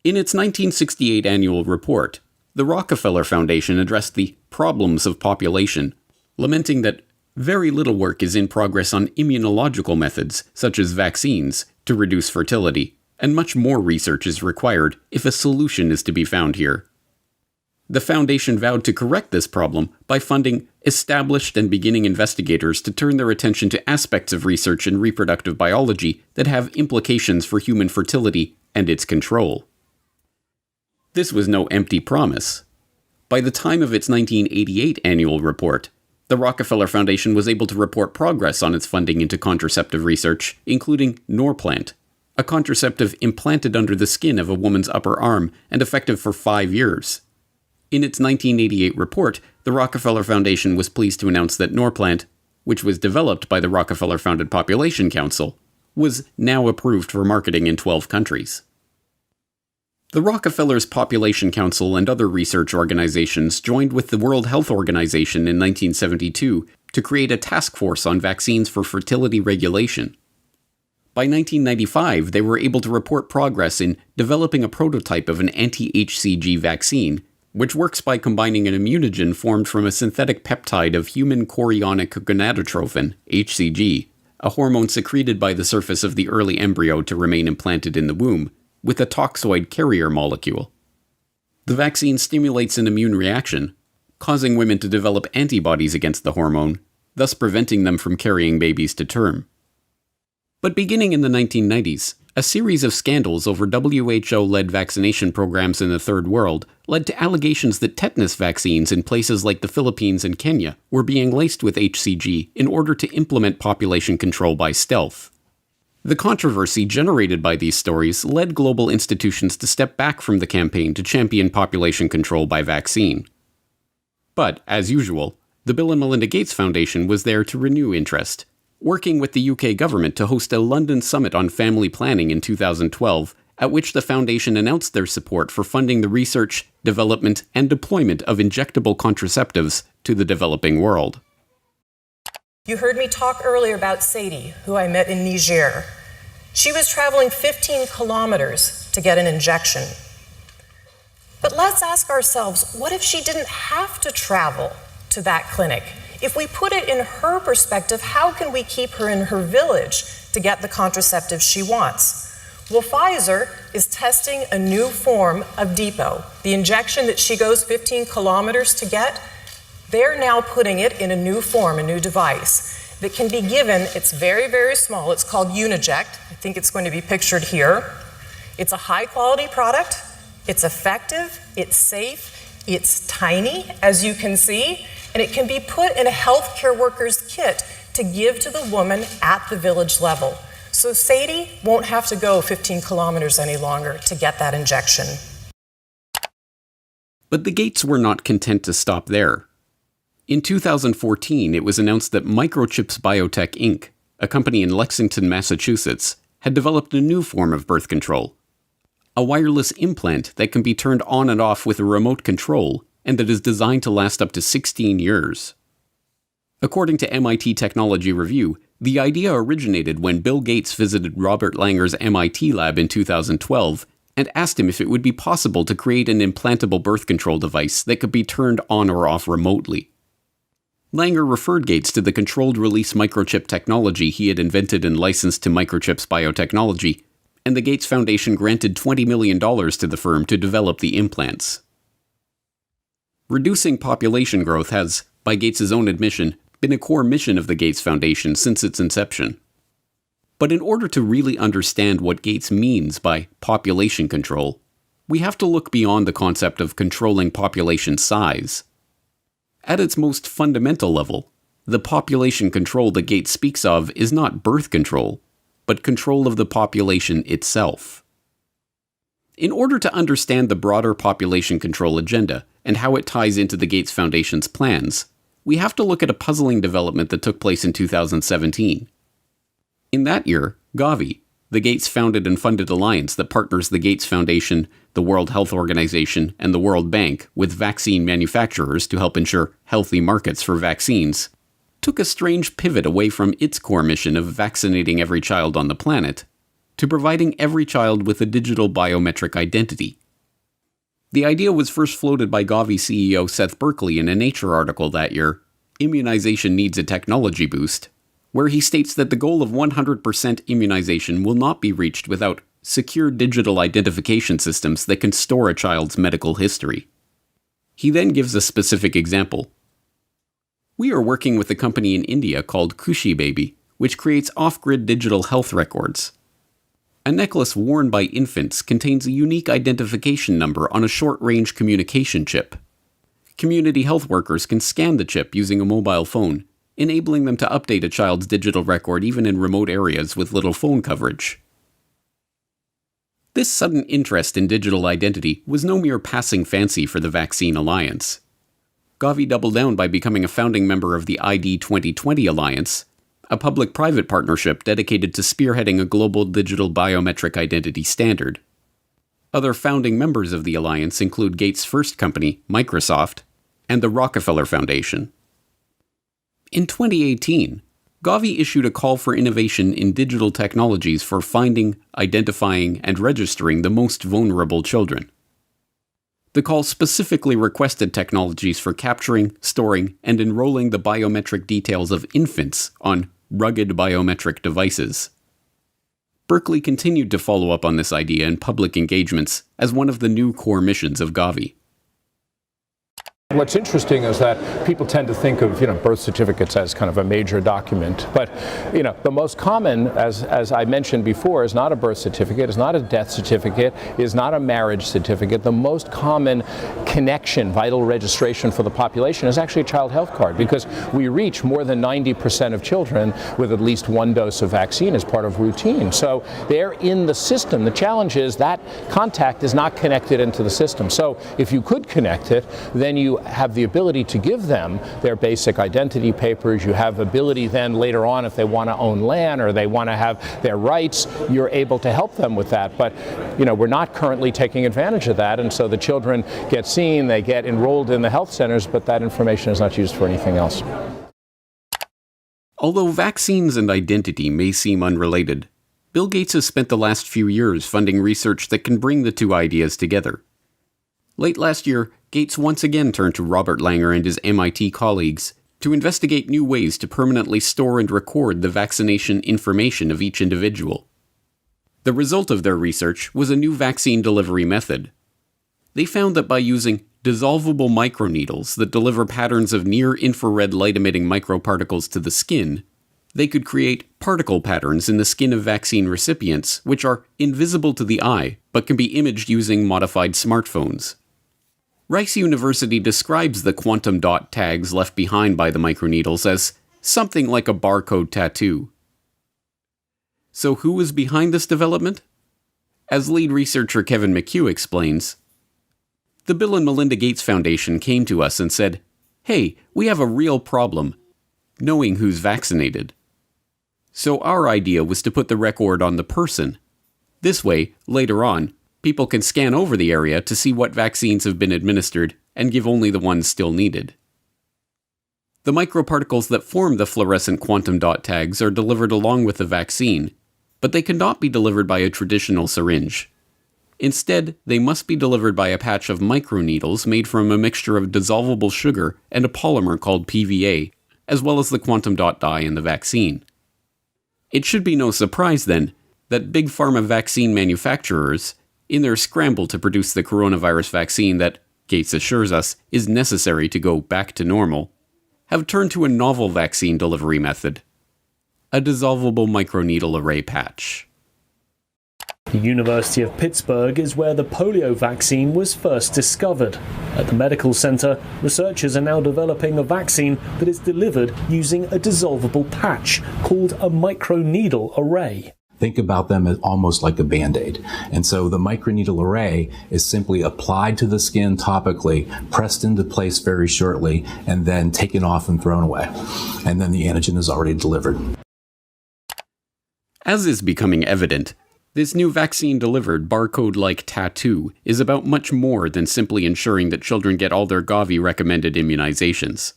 In its 1968 annual report, the Rockefeller Foundation addressed the problems of population, lamenting that very little work is in progress on immunological methods, such as vaccines, to reduce fertility, and much more research is required if a solution is to be found here. The foundation vowed to correct this problem by funding established and beginning investigators to turn their attention to aspects of research in reproductive biology that have implications for human fertility and its control. This was no empty promise. By the time of its 1988 annual report, the Rockefeller Foundation was able to report progress on its funding into contraceptive research, including Norplant, a contraceptive implanted under the skin of a woman's upper arm and effective for 5 years. In its 1988 report, the Rockefeller Foundation was pleased to announce that Norplant, which was developed by the Rockefeller-founded Population Council, was now approved for marketing in 12 countries. The Rockefeller's Population Council and other research organizations joined with the World Health Organization in 1972 to create a task force on vaccines for fertility regulation. By 1995, they were able to report progress in developing a prototype of an anti-HCG vaccine, which works by combining an immunogen formed from a synthetic peptide of human chorionic gonadotrophin, HCG, a hormone secreted by the surface of the early embryo to remain implanted in the womb, with a toxoid carrier molecule. The vaccine stimulates an immune reaction, causing women to develop antibodies against the hormone, thus preventing them from carrying babies to term. But beginning in the 1990s, a series of scandals over WHO-led vaccination programs in the Third World led to allegations that tetanus vaccines in places like the Philippines and Kenya were being laced with HCG in order to implement population control by stealth. The controversy generated by these stories led global institutions to step back from the campaign to champion population control by vaccine. But, as usual, the Bill and Melinda Gates Foundation was there to renew interest, working with the UK government to host a London summit on family planning in 2012, at which the foundation announced their support for funding the research, development, and deployment of injectable contraceptives to the developing world. You heard me talk earlier about Sadie, who I met in Niger. She was traveling 15 kilometers to get an injection. But let's ask ourselves, what if she didn't have to travel to that clinic? If we put it in her perspective, how can we keep her in her village to get the contraceptive she wants? Well, Pfizer is testing a new form of depot. The injection that she goes 15 kilometers to get, they're now putting it in a new form, a new device that can be given. It's very, very small. It's called Uniject. I think it's going to be pictured here. It's a high-quality product. It's effective. It's safe. It's tiny, as you can see. And it can be put in a healthcare worker's kit to give to the woman at the village level. So Sadie won't have to go 15 kilometers any longer to get that injection. But the Gates were not content to stop there. In 2014, it was announced that Microchips Biotech Inc., a company in Lexington, Massachusetts, had developed a new form of birth control. A wireless implant that can be turned on and off with a remote control and that is designed to last up to 16 years. According to MIT Technology Review, the idea originated when Bill Gates visited Robert Langer's MIT lab in 2012 and asked him if it would be possible to create an implantable birth control device that could be turned on or off remotely. Langer referred Gates to the controlled release microchip technology he had invented and licensed to Microchips Biotechnology, and the Gates Foundation granted $20 million to the firm to develop the implants. Reducing population growth has, by Gates' own admission, been a core mission of the Gates Foundation since its inception. But in order to really understand what Gates means by population control, we have to look beyond the concept of controlling population size. At its most fundamental level, the population control that Gates speaks of is not birth control, but control of the population itself. In order to understand the broader population control agenda and how it ties into the Gates Foundation's plans, we have to look at a puzzling development that took place in 2017. In that year, Gavi, the Gates-founded and funded alliance that partners the Gates Foundation, the World Health Organization, and the World Bank with vaccine manufacturers to help ensure healthy markets for vaccines, took a strange pivot away from its core mission of vaccinating every child on the planet to providing every child with a digital biometric identity. The idea was first floated by Gavi CEO Seth Berkley in a Nature article that year, Immunization Needs a Technology Boost, where he states that the goal of 100% immunization will not be reached without secure digital identification systems that can store a child's medical history. He then gives a specific example. We are working with a company in India called Kushi Baby, which creates off-grid digital health records. A necklace worn by infants contains a unique identification number on a short-range communication chip. Community health workers can scan the chip using a mobile phone, enabling them to update a child's digital record even in remote areas with little phone coverage. This sudden interest in digital identity was no mere passing fancy for the Vaccine Alliance. Gavi doubled down by becoming a founding member of the ID 2020 Alliance, a public-private partnership dedicated to spearheading a global digital biometric identity standard. Other founding members of the alliance include Gates' first company, Microsoft, and the Rockefeller Foundation. In 2018, Gavi issued a call for innovation in digital technologies for finding, identifying, and registering the most vulnerable children. The call specifically requested technologies for capturing, storing, and enrolling the biometric details of infants on rugged biometric devices. Berkeley continued to follow up on this idea in public engagements as one of the new core missions of Gavi. What's interesting is that people tend to think of, birth certificates as kind of a major document, but, the most common, as I mentioned before, is not a birth certificate, is not a death certificate, is not a marriage certificate. The most common connection, vital registration for the population is actually a child health card, because we reach more than 90% of children with at least one dose of vaccine as part of routine. So they're in the system. The challenge is that contact is not connected into the system. So if you could connect it, then you have the ability to give them their basic identity papers. You have ability then later on, if they want to own land or they want to have their rights, you're able to help them with that. But we're not currently taking advantage of that, and so the children get seen, they get enrolled in the health centers, but that information is not used for anything else. Although vaccines and identity may seem unrelated, Bill Gates has spent the last few years funding research that can bring the two ideas together. Late last year, Gates once again turned to Robert Langer and his MIT colleagues to investigate new ways to permanently store and record the vaccination information of each individual. The result of their research was a new vaccine delivery method. They found that by using dissolvable microneedles that deliver patterns of near-infrared light-emitting microparticles to the skin, they could create particle patterns in the skin of vaccine recipients which are invisible to the eye but can be imaged using modified smartphones. Rice University describes the quantum dot tags left behind by the microneedles as something like a barcode tattoo. So who was behind this development? As lead researcher Kevin McHugh explains, the Bill and Melinda Gates Foundation came to us and said, "Hey, we have a real problem, knowing who's vaccinated." So our idea was to put the record on the person. This way, later on, people can scan over the area to see what vaccines have been administered and give only the ones still needed. The microparticles that form the fluorescent quantum dot tags are delivered along with the vaccine, but they cannot be delivered by a traditional syringe. Instead, they must be delivered by a patch of microneedles made from a mixture of dissolvable sugar and a polymer called PVA, as well as the quantum dot dye in the vaccine. It should be no surprise, then, that big pharma vaccine manufacturers, in their scramble to produce the coronavirus vaccine that, Gates assures us, is necessary to go back to normal, have turned to a novel vaccine delivery method: a dissolvable microneedle array patch. The University of Pittsburgh is where the polio vaccine was first discovered. At the medical center, researchers are now developing a vaccine that is delivered using a dissolvable patch called a microneedle array. Think about them as almost like a Band-Aid. And so the microneedle array is simply applied to the skin topically, pressed into place very shortly, and then taken off and thrown away. And then the antigen is already delivered. As is becoming evident, this new vaccine-delivered barcode-like tattoo is about much more than simply ensuring that children get all their Gavi-recommended immunizations.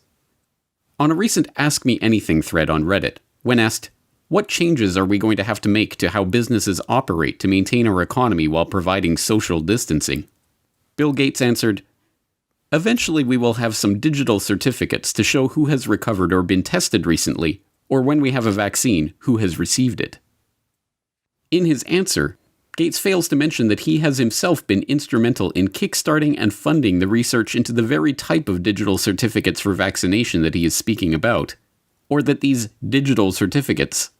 On a recent Ask Me Anything thread on Reddit, when asked, "What changes are we going to have to make to how businesses operate to maintain our economy while providing social distancing?" Bill Gates answered, "Eventually we will have some digital certificates to show who has recovered or been tested recently, or when we have a vaccine, who has received it." In his answer, Gates fails to mention that he has himself been instrumental in kickstarting and funding the research into the very type of digital certificates for vaccination that he is speaking about, or that these digital certificates,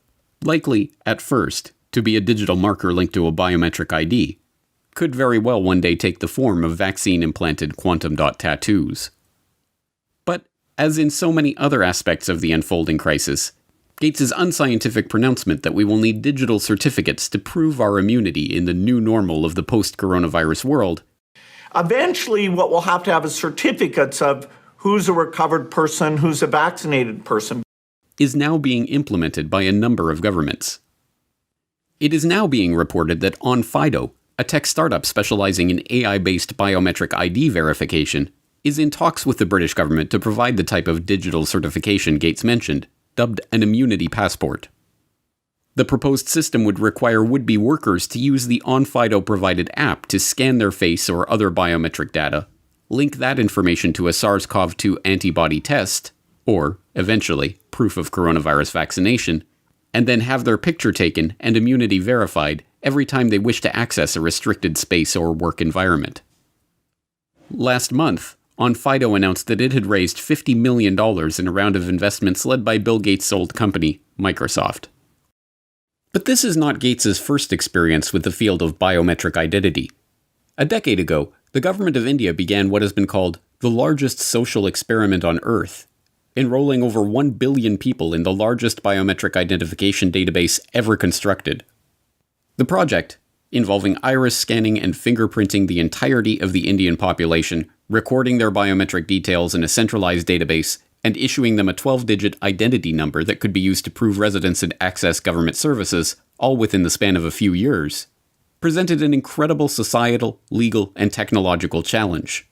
likely, at first, to be a digital marker linked to a biometric ID, could very well one day take the form of vaccine-implanted quantum dot tattoos. But, as in so many other aspects of the unfolding crisis, Gates' unscientific pronouncement that we will need digital certificates to prove our immunity in the new normal of the post-coronavirus world. Eventually, what we'll have to have is certificates of who's a recovered person, who's a vaccinated person. Is now being implemented by a number of governments. It is now being reported that OnFido, a tech startup specializing in AI-based biometric ID verification, is in talks with the British government to provide the type of digital certification Gates mentioned, dubbed an immunity passport. The proposed system would require would-be workers to use the OnFido-provided app to scan their face or other biometric data, link that information to a SARS-CoV-2 antibody test, or, eventually, proof of coronavirus vaccination, and then have their picture taken and immunity verified every time they wish to access a restricted space or work environment. Last month, OnFido announced that it had raised $50 million in a round of investments led by Bill Gates' old company, Microsoft. But this is not Gates' first experience with the field of biometric identity. A decade ago, the government of India began what has been called the largest social experiment on Earth, enrolling over 1 billion people in the largest biometric identification database ever constructed. The project, involving iris scanning and fingerprinting the entirety of the Indian population, recording their biometric details in a centralized database, and issuing them a 12-digit identity number that could be used to prove residence and access government services, all within the span of a few years, presented an incredible societal, legal, and technological challenge.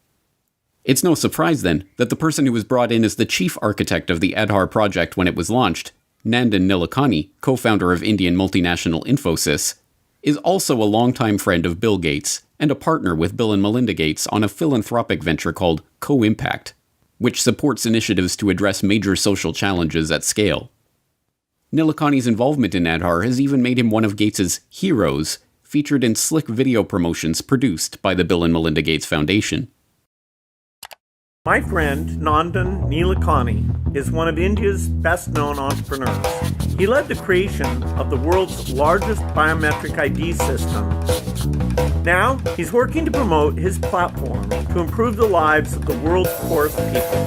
It's no surprise, then, that the person who was brought in as the chief architect of the Aadhaar project when it was launched, Nandan Nilekani, co-founder of Indian multinational Infosys, is also a longtime friend of Bill Gates and a partner with Bill and Melinda Gates on a philanthropic venture called Co-Impact, which supports initiatives to address major social challenges at scale. Nilekani's involvement in Aadhaar has even made him one of Gates' heroes, featured in slick video promotions produced by the Bill and Melinda Gates Foundation. My friend, Nandan Nilekani, is one of India's best-known entrepreneurs. He led the creation of the world's largest biometric ID system. Now, he's working to promote his platform to improve the lives of the world's poorest people.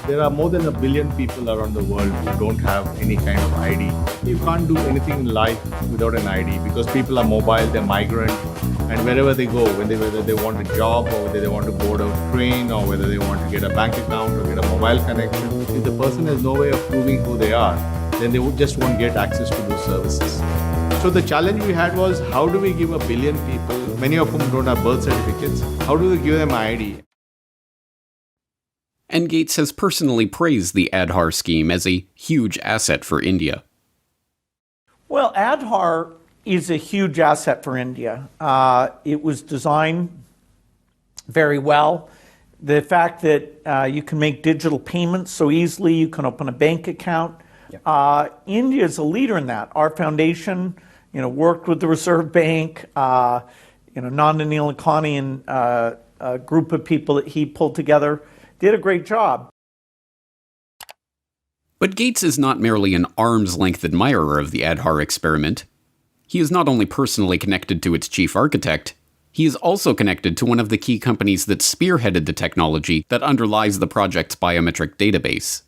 There are more than 1 billion people around the world who don't have any kind of ID. You can't do anything in life without an ID because people are mobile, they're migrant, and wherever they go, whether they want a job or whether they want to board a train or whether they want to get a bank account or get a mobile connection, if the person has no way of proving who they are, then they just won't get access to those services. So the challenge we had was, how do we give 1 billion people, many of whom don't have birth certificates, how do we give them ID? And Gates has personally praised the Aadhaar scheme as a huge asset for India. Well, Aadhaar is a huge asset for India. It was designed very well. The fact that you can make digital payments so easily, you can open a bank account. India is a leader in that. Our foundation, worked with the Reserve Bank. Nandan Nilekani and a group of people that he pulled together did a great job. But Gates is not merely an arm's-length admirer of the Aadhaar experiment. He is not only personally connected to its chief architect, he is also connected to one of the key companies that spearheaded the technology that underlies the project's biometric database.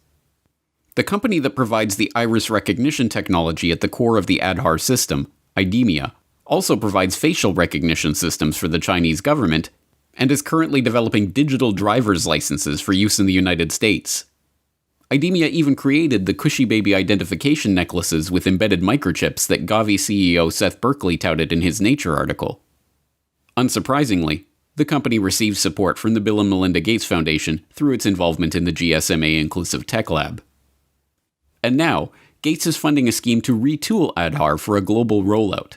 The company that provides the iris recognition technology at the core of the Aadhaar system, IDEMIA, also provides facial recognition systems for the Chinese government and is currently developing digital driver's licenses for use in the United States. IDEMIA even created the Cushy Baby identification necklaces with embedded microchips that Gavi CEO Seth Berkley touted in his Nature article. Unsurprisingly, the company receives support from the Bill and Melinda Gates Foundation through its involvement in the GSMA Inclusive Tech Lab. And now, Gates is funding a scheme to retool Aadhaar for a global rollout.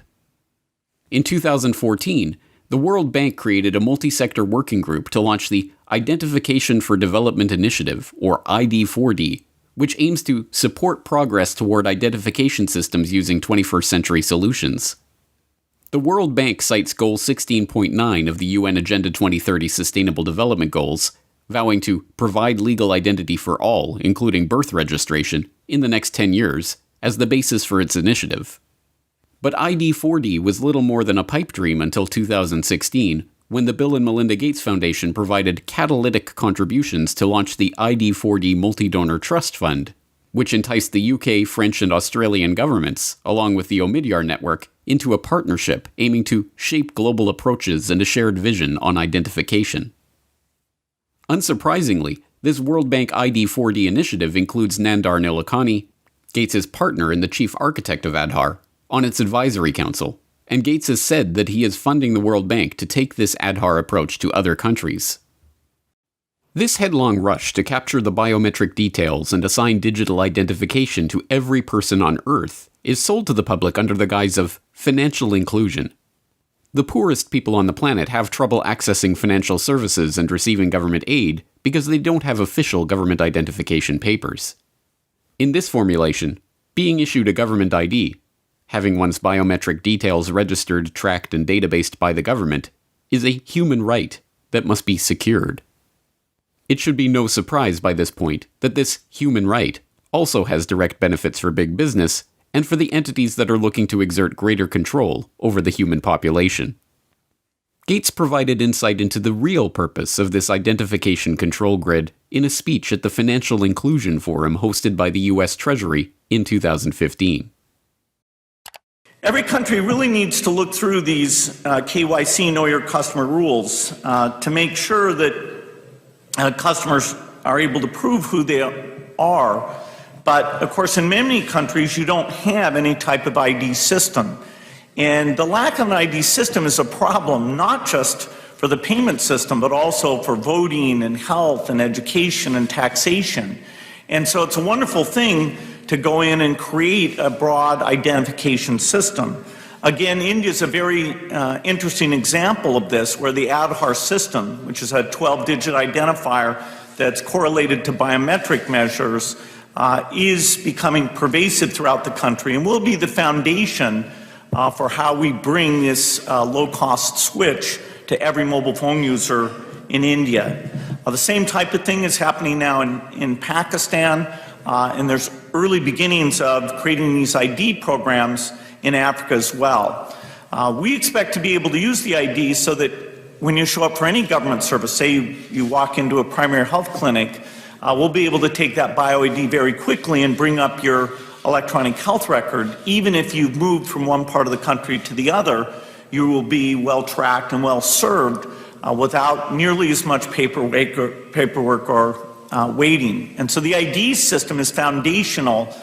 In 2014, the World Bank created a multi-sector working group to launch the Identification for Development Initiative, or ID4D, which aims to support progress toward identification systems using 21st century solutions. The World Bank cites Goal 16.9 of the UN Agenda 2030 Sustainable Development Goals, vowing to provide legal identity for all, including birth registration, in the next 10 years, as the basis for its initiative. But ID4D was little more than a pipe dream until 2016, when the Bill and Melinda Gates Foundation provided catalytic contributions to launch the ID4D Multi-Donor Trust Fund, which enticed the UK, French, and Australian governments, along with the Omidyar network, into a partnership aiming to shape global approaches and a shared vision on identification. Unsurprisingly, this World Bank ID4D initiative includes Nandar Nilekani, Gates' partner and the chief architect of Aadhaar, on its advisory council, and Gates has said that he is funding the World Bank to take this Aadhaar approach to other countries. This headlong rush to capture the biometric details and assign digital identification to every person on Earth is sold to the public under the guise of financial inclusion. The poorest people on the planet have trouble accessing financial services and receiving government aid because they don't have official government identification papers. In this formulation, being issued a government ID, having one's biometric details registered, tracked, and databased by the government, is a human right that must be secured. It should be no surprise by this point that this human right also has direct benefits for big business and for the entities that are looking to exert greater control over the human population. Gates provided insight into the real purpose of this identification control grid in a speech at the Financial Inclusion Forum hosted by the U.S. Treasury in 2015. Every country really needs to look through these KYC, Know Your Customer rules, to make sure that customers are able to prove who they are. But of course, in many countries, you don't have any type of ID system. And the lack of an ID system is a problem, not just for the payment system, but also for voting and health and education and taxation. And so it's a wonderful thing to go in and create a broad identification system. Again, India is a very interesting example of this, where the Aadhaar system, which is a 12-digit identifier that's correlated to biometric measures, is becoming pervasive throughout the country and will be the foundation for how we bring this low-cost switch to every mobile phone user in India. The same type of thing is happening now in Pakistan, and there's early beginnings of creating these ID programs in Africa as well. We expect to be able to use the ID so that when you show up for any government service, say you walk into a primary health clinic, we'll be able to take that bio-ID very quickly and bring up your electronic health record. Even if you've moved from one part of the country to the other, you will be well tracked and well served without nearly as much paperwork or waiting. And so the ID system is foundational.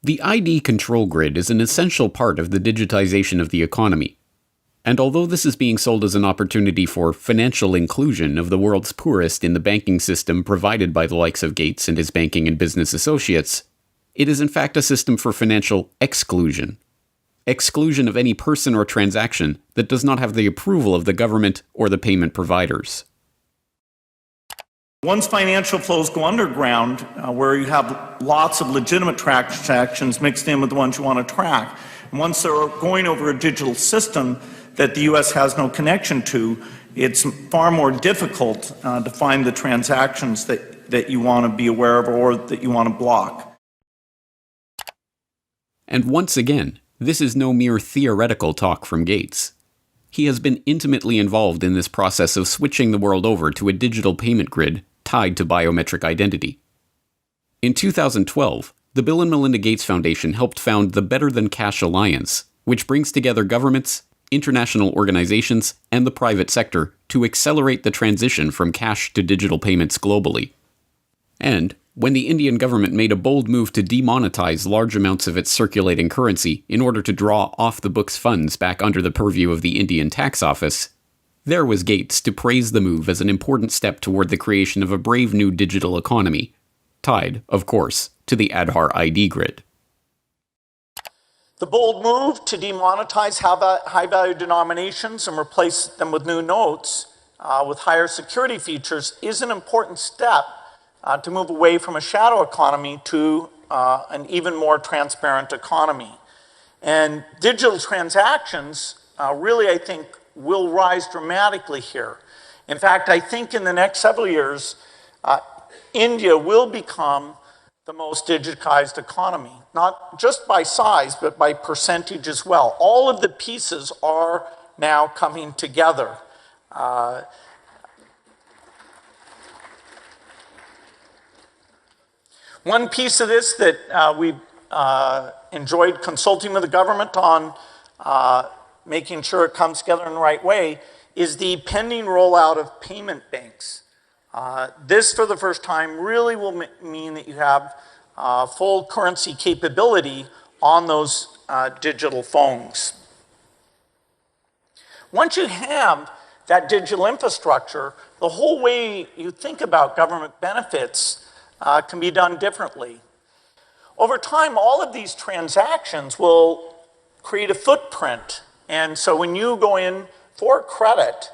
The ID control grid is an essential part of the digitization of the economy. And although this is being sold as an opportunity for financial inclusion of the world's poorest in the banking system provided by the likes of Gates and his banking and business associates, it is in fact a system for financial exclusion. Exclusion of any person or transaction that does not have the approval of the government or the payment providers. Once financial flows go underground, where you have lots of legitimate transactions mixed in with the ones you want to track, and once they're going over a digital system that the U.S. has no connection to, it's far more difficult to find the transactions that you want to be aware of or that you want to block. And once again, this is no mere theoretical talk from Gates. He has been intimately involved in this process of switching the world over to a digital payment grid tied to biometric identity. In 2012, the Bill and Melinda Gates Foundation helped found the Better Than Cash Alliance, which brings together governments, international organizations, and the private sector to accelerate the transition from cash to digital payments globally. And when the Indian government made a bold move to demonetize large amounts of its circulating currency in order to draw off-the-books funds back under the purview of the Indian tax office, there was Gates to praise the move as an important step toward the creation of a brave new digital economy, tied, of course, to the Aadhaar ID grid. The bold move to demonetize high-value denominations and replace them with new notes with higher security features is an important step to move away from a shadow economy to an even more transparent economy. And digital transactions really, I think, will rise dramatically here. In fact, I think in the next several years, India will become the most digitized economy, not just by size, but by percentage as well. All of the pieces are now coming together. One piece of this that we've enjoyed consulting with the government on making sure it comes together in the right way is the pending rollout of payment banks. This, for the first time, really will mean that you have full currency capability on those digital phones. Once you have that digital infrastructure, the whole way you think about government benefits can be done differently. Over time, all of these transactions will create a footprint. And so when you go in for credit,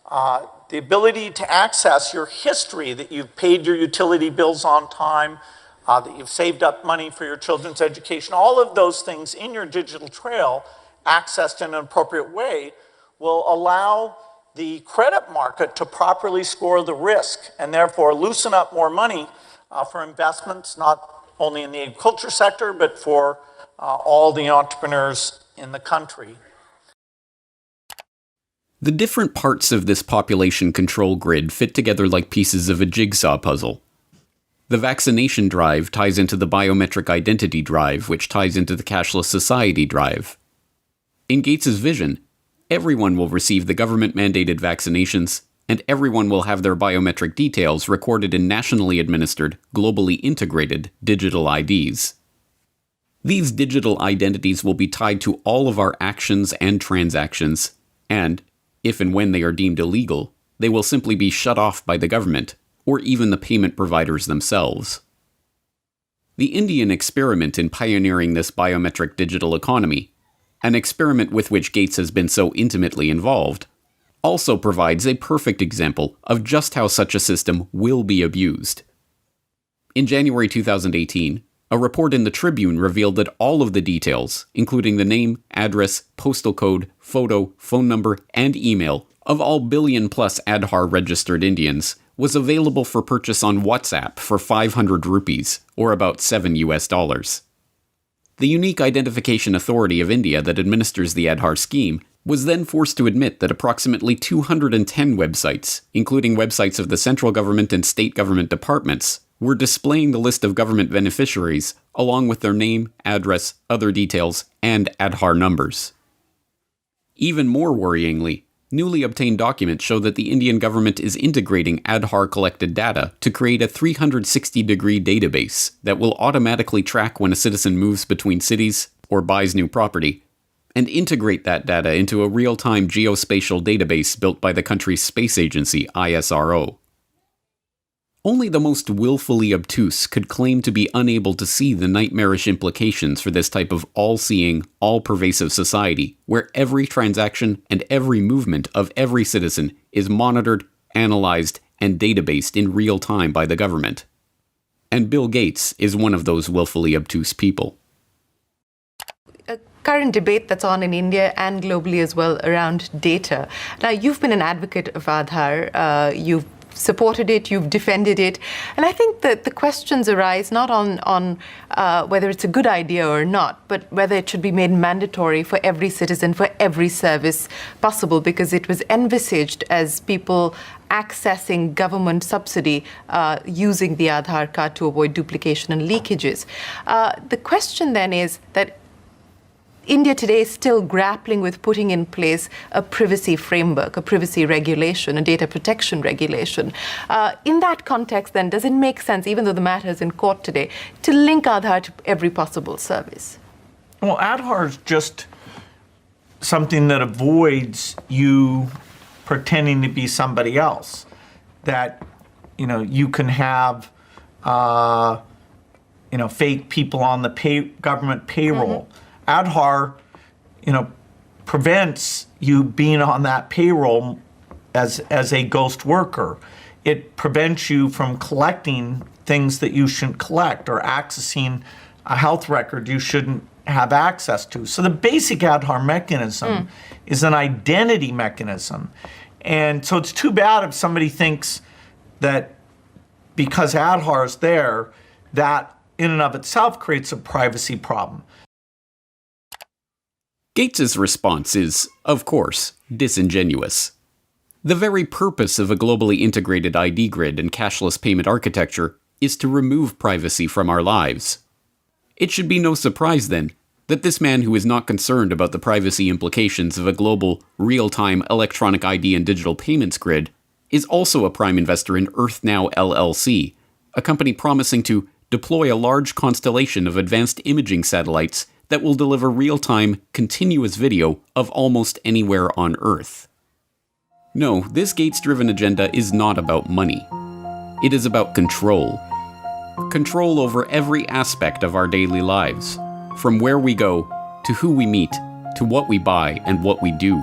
the ability to access your history, that you've paid your utility bills on time, that you've saved up money for your children's education, all of those things in your digital trail, accessed in an appropriate way, will allow the credit market to properly score the risk and therefore loosen up more money for investments, not only in the agriculture sector, but for all the entrepreneurs in the country. The different parts of this population control grid fit together like pieces of a jigsaw puzzle. The vaccination drive ties into the biometric identity drive, which ties into the cashless society drive. In Gates's vision, everyone will receive the government-mandated vaccinations, and everyone will have their biometric details recorded in nationally administered, globally integrated digital IDs. These digital identities will be tied to all of our actions and transactions, and, if and when they are deemed illegal, they will simply be shut off by the government, or even the payment providers themselves. The Indian experiment in pioneering this biometric digital economy, an experiment with which Gates has been so intimately involved, also provides a perfect example of just how such a system will be abused. In January 2018, a report in the Tribune revealed that all of the details, including the name, address, postal code, photo, phone number, and email of all billion-plus Aadhaar-registered Indians, was available for purchase on WhatsApp for 500 rupees, or about $7. The Unique Identification Authority of India that administers the Aadhaar scheme was then forced to admit that approximately 210 websites, including websites of the central government and state government departments, were displaying the list of government beneficiaries, along with their name, address, other details, and Aadhaar numbers. Even more worryingly, newly obtained documents show that the Indian government is integrating Aadhaar-collected data to create a 360-degree database that will automatically track when a citizen moves between cities or buys new property, and integrate that data into a real-time geospatial database built by the country's space agency, ISRO. Only the most willfully obtuse could claim to be unable to see the nightmarish implications for this type of all-seeing, all-pervasive society, where every transaction and every movement of every citizen is monitored, analyzed, and databased in real time by the government. And Bill Gates is one of those willfully obtuse people. A current debate that's on in India and globally as well around data. Now, you've been an advocate of Aadhaar. You've supported it, you've defended it. And I think that the questions arise not on whether it's a good idea or not, but whether it should be made mandatory for every citizen, for every service possible, because it was envisaged as people accessing government subsidy using the Aadhaar card to avoid duplication and leakages. The question then is that India today is still grappling with putting in place a privacy framework, a privacy regulation, a data protection regulation. In that context, then, does it make sense, even though the matter is in court today, to link Aadhaar to every possible service? Well, Aadhaar is just something that avoids you pretending to be somebody else. That, you can have, fake people on the government payroll. Mm-hmm. Aadhaar, prevents you being on that payroll as a ghost worker. It prevents you from collecting things that you shouldn't collect or accessing a health record you shouldn't have access to. So the basic Aadhaar mechanism is an identity mechanism. And so it's too bad if somebody thinks that because Aadhaar is there, that in and of itself creates a privacy problem. Gates's response is, of course, disingenuous. The very purpose of a globally integrated ID grid and cashless payment architecture is to remove privacy from our lives. It should be no surprise, then, that this man who is not concerned about the privacy implications of a global, real-time electronic ID and digital payments grid is also a prime investor in EarthNow LLC, a company promising to deploy a large constellation of advanced imaging satellites that will deliver real-time, continuous video of almost anywhere on Earth. No, this Gates-driven agenda is not about money. It is about control. Control over every aspect of our daily lives, from where we go, to who we meet, to what we buy and what we do.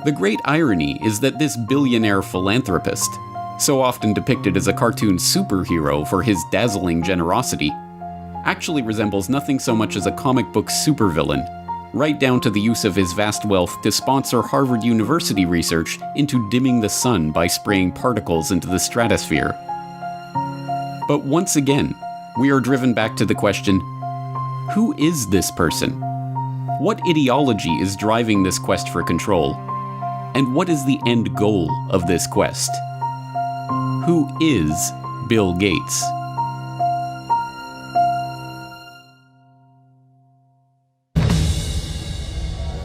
The great irony is that this billionaire philanthropist, so often depicted as a cartoon superhero for his dazzling generosity, actually resembles nothing so much as a comic book supervillain, right down to the use of his vast wealth to sponsor Harvard University research into dimming the sun by spraying particles into the stratosphere. But once again, we are driven back to the question, who is this person? What ideology is driving this quest for control? And what is the end goal of this quest? Who is Bill Gates?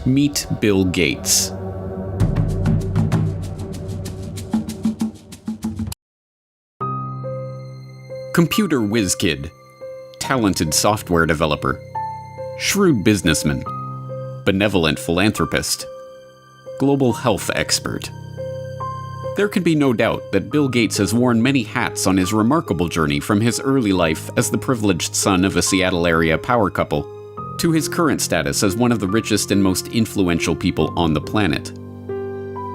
Meet Bill Gates. Computer whiz kid, talented software developer, shrewd businessman, benevolent philanthropist, global health expert. There can be no doubt that Bill Gates has worn many hats on his remarkable journey from his early life as the privileged son of a Seattle area power couple to his current status as one of the richest and most influential people on the planet.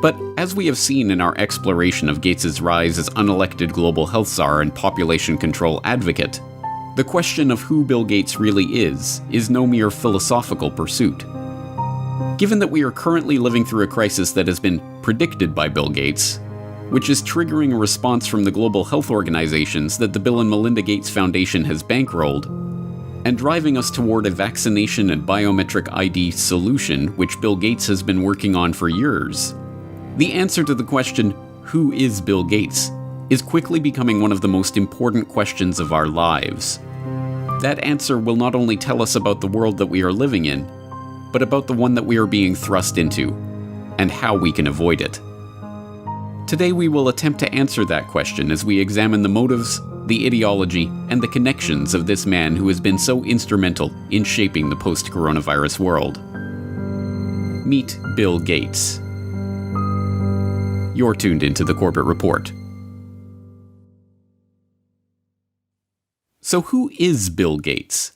But as we have seen in our exploration of Gates's rise as unelected global health czar and population control advocate, the question of who Bill Gates really is no mere philosophical pursuit. Given that we are currently living through a crisis that has been predicted by Bill Gates, which is triggering a response from the global health organizations that the Bill and Melinda Gates Foundation has bankrolled, and driving us toward a vaccination and biometric ID solution which Bill Gates has been working on for years, the answer to the question, who is Bill Gates, is quickly becoming one of the most important questions of our lives. That answer will not only tell us about the world that we are living in, but about the one that we are being thrust into, and how we can avoid it. Today we will attempt to answer that question as we examine the motives, the ideology, and the connections of this man who has been so instrumental in shaping the post-coronavirus world. Meet Bill Gates. You're tuned into the Corbett Report. So who is Bill Gates?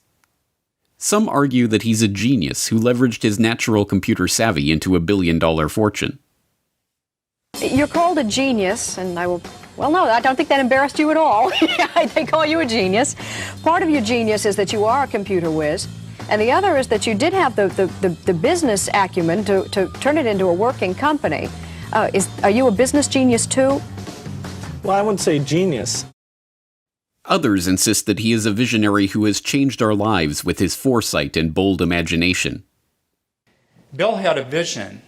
Some argue that he's a genius who leveraged his natural computer savvy into a billion-dollar fortune. You're called a genius, and I will... Well, no, I don't think that embarrassed you at all. They call you a genius. Part of your genius is that you are a computer whiz, and the other is that you did have the business acumen to turn it into a working company. Are you a business genius too? Well, I wouldn't say genius. Others insist that he is a visionary who has changed our lives with his foresight and bold imagination. Bill had a vision,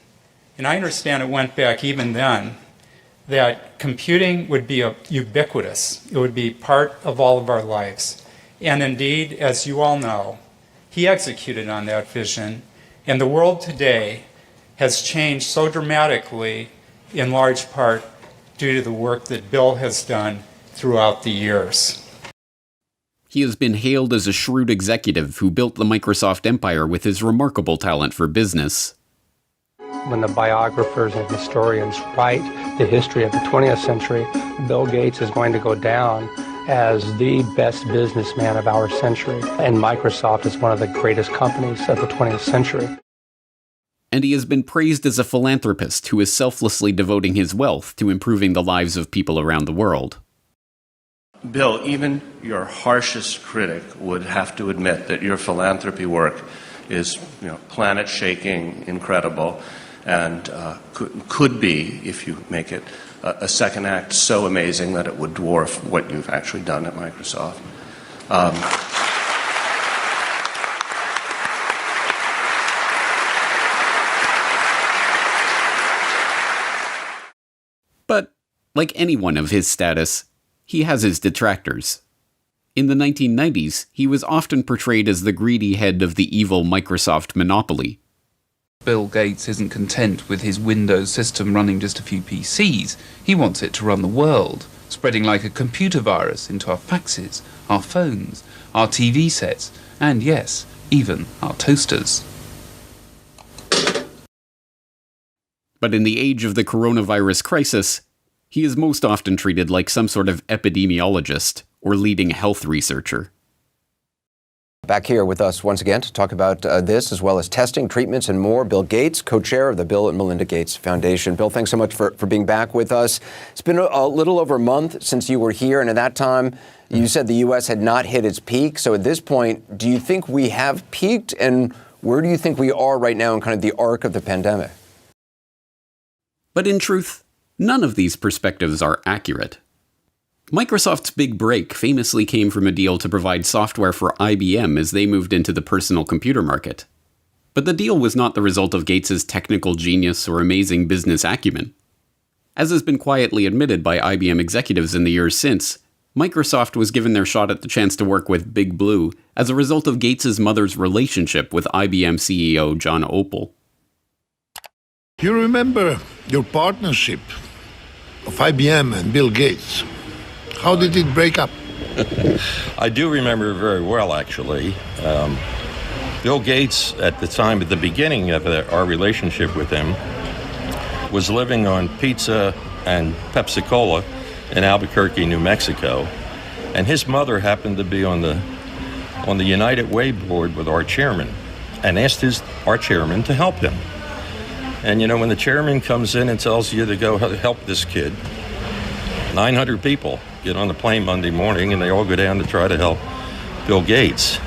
and I understand it went back even then, that computing would be ubiquitous. It would be part of all of our lives. And indeed, as you all know, he executed on that vision, and the world today has changed so dramatically, in large part due to the work that Bill has done throughout the years. He has been hailed as a shrewd executive who built the Microsoft empire with his remarkable talent for business. When the biographers and historians write the history of the 20th century, Bill Gates is going to go down as the best businessman of our century, and Microsoft is one of the greatest companies of the 20th century. And he has been praised as a philanthropist who is selflessly devoting his wealth to improving the lives of people around the world. Bill, even your harshest critic would have to admit that your philanthropy work is, planet-shaking, incredible, and could be, if you make it a second act, so amazing that it would dwarf what you've actually done at Microsoft. But, like anyone of his status, he has his detractors. In the 1990s, he was often portrayed as the greedy head of the evil Microsoft monopoly. Bill Gates isn't content with his Windows system running just a few PCs. He wants it to run the world, spreading like a computer virus into our faxes, our phones, our TV sets, and yes, even our toasters. But in the age of the coronavirus crisis, he is most often treated like some sort of epidemiologist or leading health researcher. Back here with us once again to talk about this, as well as testing, treatments, and more, Bill Gates, co-chair of the Bill and Melinda Gates Foundation. Bill, thanks so much for being back with us. It's been a little over a month since you were here, and at that time, you said the U.S. had not hit its peak. So at this point, do you think we have peaked, and where do you think we are right now in kind of the arc of the pandemic? But in truth, none of these perspectives are accurate. Microsoft's big break famously came from a deal to provide software for IBM as they moved into the personal computer market. But the deal was not the result of Gates's technical genius or amazing business acumen. As has been quietly admitted by IBM executives in the years since, Microsoft was given their shot at the chance to work with Big Blue as a result of Gates's mother's relationship with IBM CEO John Opel. You remember your partnership of IBM and Bill Gates. How did it break up? I do remember very well, actually. Bill Gates, at the beginning of our relationship with him, was living on pizza and Pepsi-Cola in Albuquerque, New Mexico. And his mother happened to be on the United Way board with our chairman and asked our chairman to help him. And, when the chairman comes in and tells you to go help this kid, 900 people get on the plane Monday morning, and they all go down to try to help Bill Gates.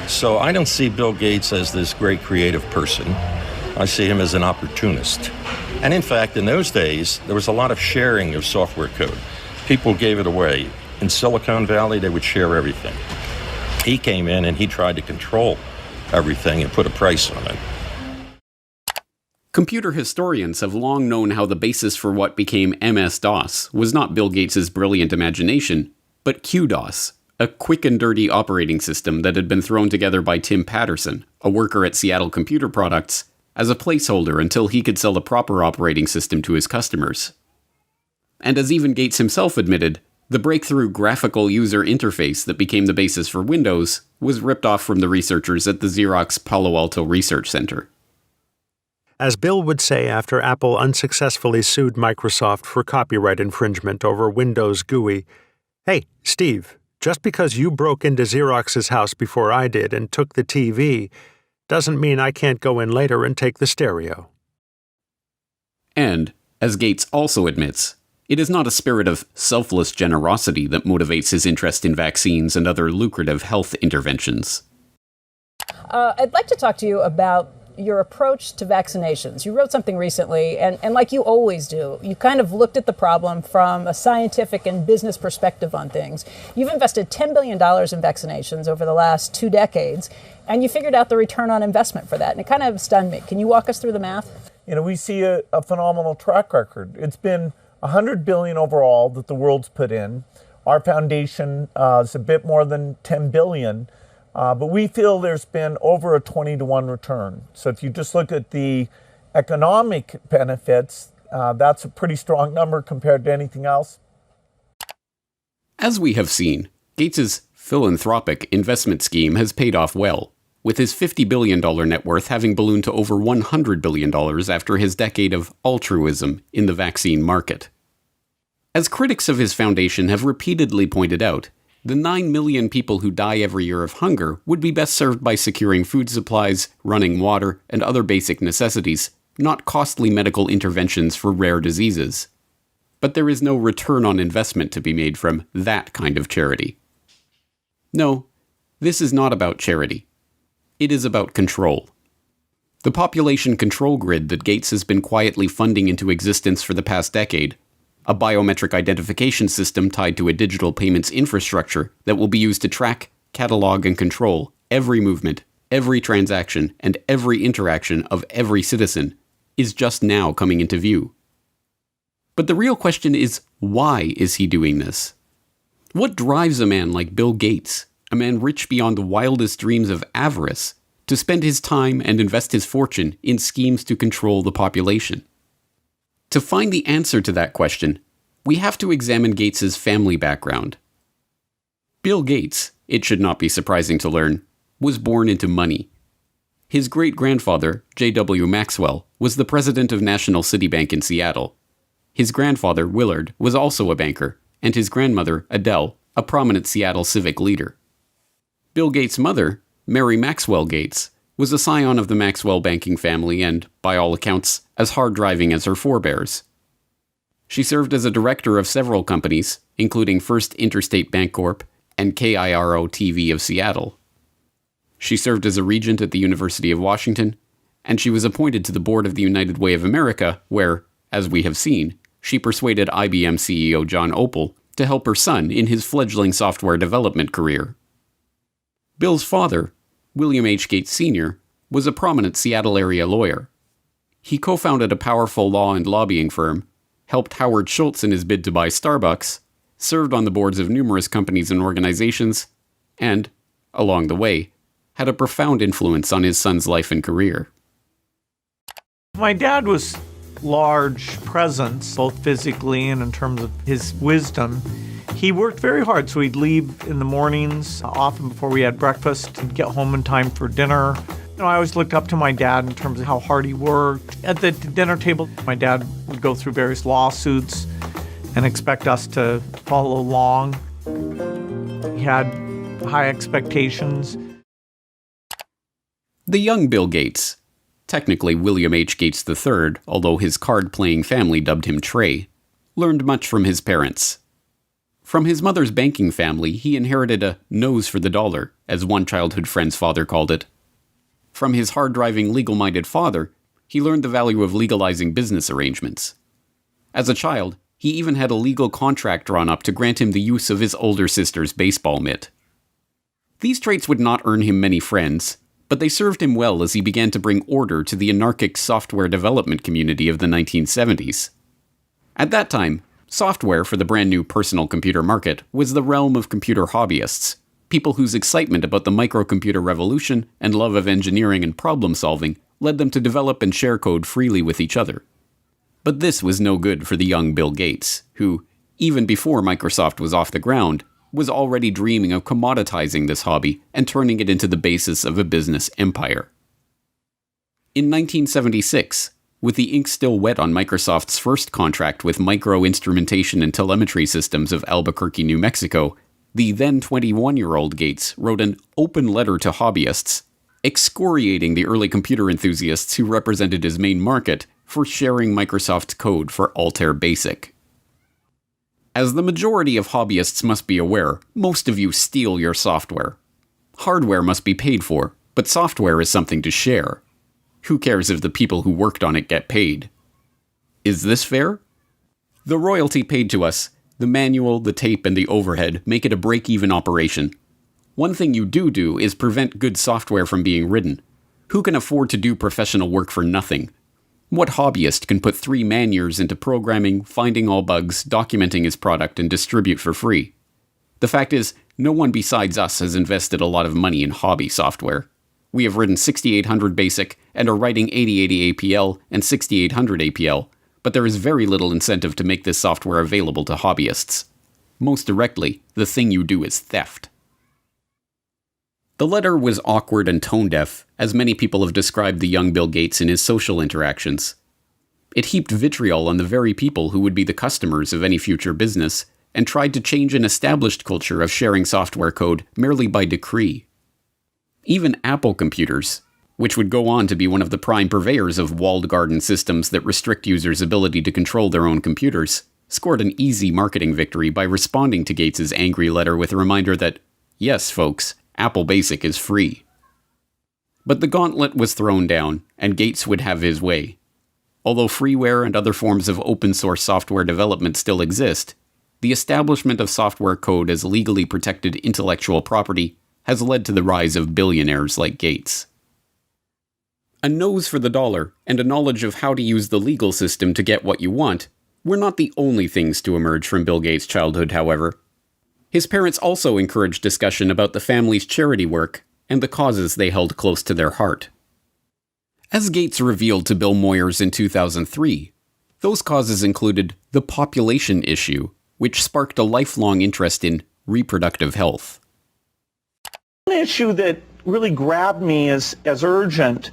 So I don't see Bill Gates as this great creative person. I see him as an opportunist. And in fact, in those days, there was a lot of sharing of software code. People gave it away. In Silicon Valley, they would share everything. He came in and he tried to control everything and put a price on it. Computer historians have long known how the basis for what became MS-DOS was not Bill Gates' brilliant imagination, but QDOS, a quick and dirty operating system that had been thrown together by Tim Patterson, a worker at Seattle Computer Products, as a placeholder until he could sell a proper operating system to his customers. And as even Gates himself admitted, the breakthrough graphical user interface that became the basis for Windows was ripped off from the researchers at the Xerox Palo Alto Research Center. As Bill would say after Apple unsuccessfully sued Microsoft for copyright infringement over Windows GUI, "Hey, Steve, just because you broke into Xerox's house before I did and took the TV, doesn't mean I can't go in later and take the stereo." And, as Gates also admits, it is not a spirit of selfless generosity that motivates his interest in vaccines and other lucrative health interventions. I'd like to talk to you about your approach to vaccinations. You wrote something recently, and like you always do, you kind of looked at the problem from a scientific and business perspective on things. You've invested $10 billion in vaccinations over the last 2 decades, and you figured out the return on investment for that, and it kind of stunned me. Can you walk us through the math? We see a phenomenal track record. It's been $100 billion overall that the world's put in. Our foundation is a bit more than $10 billion. But we feel there's been over a 20-to-1 return. So if you just look at the economic benefits, that's a pretty strong number compared to anything else. As we have seen, Gates's philanthropic investment scheme has paid off well, with his $50 billion net worth having ballooned to over $100 billion after his decade of altruism in the vaccine market. As critics of his foundation have repeatedly pointed out, the 9 million people who die every year of hunger would be best served by securing food supplies, running water, and other basic necessities, not costly medical interventions for rare diseases. But there is no return on investment to be made from that kind of charity. No, this is not about charity. It is about control. The population control grid that Gates has been quietly funding into existence for the past decade, a biometric identification system tied to a digital payments infrastructure that will be used to track, catalog, and control every movement, every transaction, and every interaction of every citizen, is just now coming into view. But the real question is, why is he doing this? What drives a man like Bill Gates, a man rich beyond the wildest dreams of avarice, to spend his time and invest his fortune in schemes to control the population? To find the answer to that question, we have to examine Gates's family background. Bill Gates, it should not be surprising to learn, was born into money. His great-grandfather, J.W. Maxwell, was the president of National City Bank in Seattle. His grandfather, Willard, was also a banker, and his grandmother, Adele, a prominent Seattle civic leader. Bill Gates' mother, Mary Maxwell Gates, was a scion of the Maxwell banking family and, by all accounts, as hard-driving as her forebears. She served as a director of several companies, including First Interstate Bancorp and KIRO-TV of Seattle. She served as a regent at the University of Washington, and she was appointed to the board of the United Way of America, where, as we have seen, she persuaded IBM CEO John Opel to help her son in his fledgling software development career. Bill's father, William H. Gates Sr., was a prominent Seattle area lawyer. He co-founded a powerful law and lobbying firm, helped Howard Schultz in his bid to buy Starbucks, served on the boards of numerous companies and organizations, and, along the way, had a profound influence on his son's life and career. My dad was large presence, both physically and in terms of his wisdom. He worked very hard, so he'd leave in the mornings, often before we had breakfast, and get home in time for dinner. I always looked up to my dad in terms of how hard he worked. At the dinner table, my dad would go through various lawsuits and expect us to follow along. He had high expectations. The young Bill Gates, technically William H. Gates III, although his card-playing family dubbed him Trey, learned much from his parents. From his mother's banking family, he inherited a nose for the dollar, as one childhood friend's father called it. From his hard-driving, legal-minded father, he learned the value of legalizing business arrangements. As a child, he even had a legal contract drawn up to grant him the use of his older sister's baseball mitt. These traits would not earn him many friends, but they served him well as he began to bring order to the anarchic software development community of the 1970s. At that time, software for the brand new personal computer market was the realm of computer hobbyists, people whose excitement about the microcomputer revolution and love of engineering and problem-solving led them to develop and share code freely with each other. But this was no good for the young Bill Gates, who, even before Microsoft was off the ground, was already dreaming of commoditizing this hobby and turning it into the basis of a business empire. In 1976, with the ink still wet on Microsoft's first contract with Micro-Instrumentation and Telemetry Systems of Albuquerque, New Mexico, the then 21-year-old Gates wrote an open letter to hobbyists, excoriating the early computer enthusiasts who represented his main market for sharing Microsoft's code for Altair Basic. As the majority of hobbyists must be aware, most of you steal your software. Hardware must be paid for, but software is something to share. Who cares if the people who worked on it get paid? Is this fair? The royalty paid to us, the manual, the tape, and the overhead make it a break-even operation. One thing you do is prevent good software from being written. Who can afford to do professional work for nothing? What hobbyist can put 3 man-years into programming, finding all bugs, documenting his product, and distribute for free? The fact is, no one besides us has invested a lot of money in hobby software. We have written 6800 BASIC and are writing 8080 APL and 6800 APL, but there is very little incentive to make this software available to hobbyists. Most directly, the thing you do is theft. The letter was awkward and tone-deaf, as many people have described the young Bill Gates in his social interactions. It heaped vitriol on the very people who would be the customers of any future business, and tried to change an established culture of sharing software code merely by decree. Even Apple computers, which would go on to be one of the prime purveyors of walled garden systems that restrict users' ability to control their own computers, scored an easy marketing victory by responding to Gates' angry letter with a reminder that, yes, folks, Apple Basic is free. But the gauntlet was thrown down, and Gates would have his way. Although freeware and other forms of open-source software development still exist, the establishment of software code as legally protected intellectual property has led to the rise of billionaires like Gates. A nose for the dollar and a knowledge of how to use the legal system to get what you want were not the only things to emerge from Bill Gates' childhood, however. His parents also encouraged discussion about the family's charity work and the causes they held close to their heart. As Gates revealed to Bill Moyers in 2003, those causes included the population issue, which sparked a lifelong interest in reproductive health. One issue that really grabbed me as urgent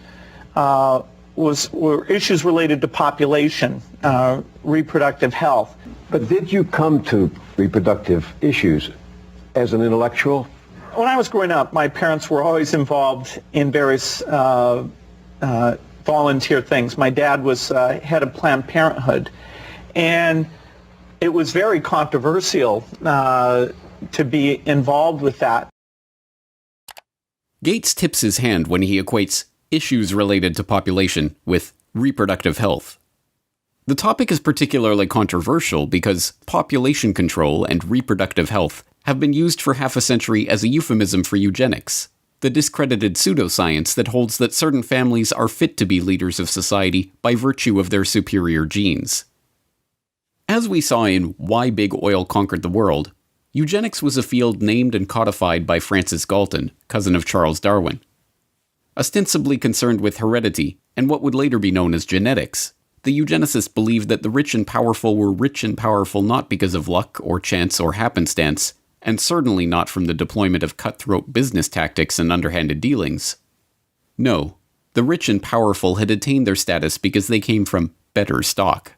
were issues related to population, reproductive health. But did you come to reproductive issues as an intellectual? When I was growing up, my parents were always involved in various volunteer things. My dad was head of Planned Parenthood, and it was very controversial to be involved with that. Gates tips his hand when he equates issues related to population with reproductive health. The topic is particularly controversial because population control and reproductive health have been used for half a century as a euphemism for eugenics, the discredited pseudoscience that holds that certain families are fit to be leaders of society by virtue of their superior genes. As we saw in Why Big Oil Conquered the World, eugenics was a field named and codified by Francis Galton, cousin of Charles Darwin. Ostensibly concerned with heredity and what would later be known as genetics, the eugenicists believed that the rich and powerful were rich and powerful not because of luck or chance or happenstance, and certainly not from the deployment of cutthroat business tactics and underhanded dealings. No, the rich and powerful had attained their status because they came from better stock.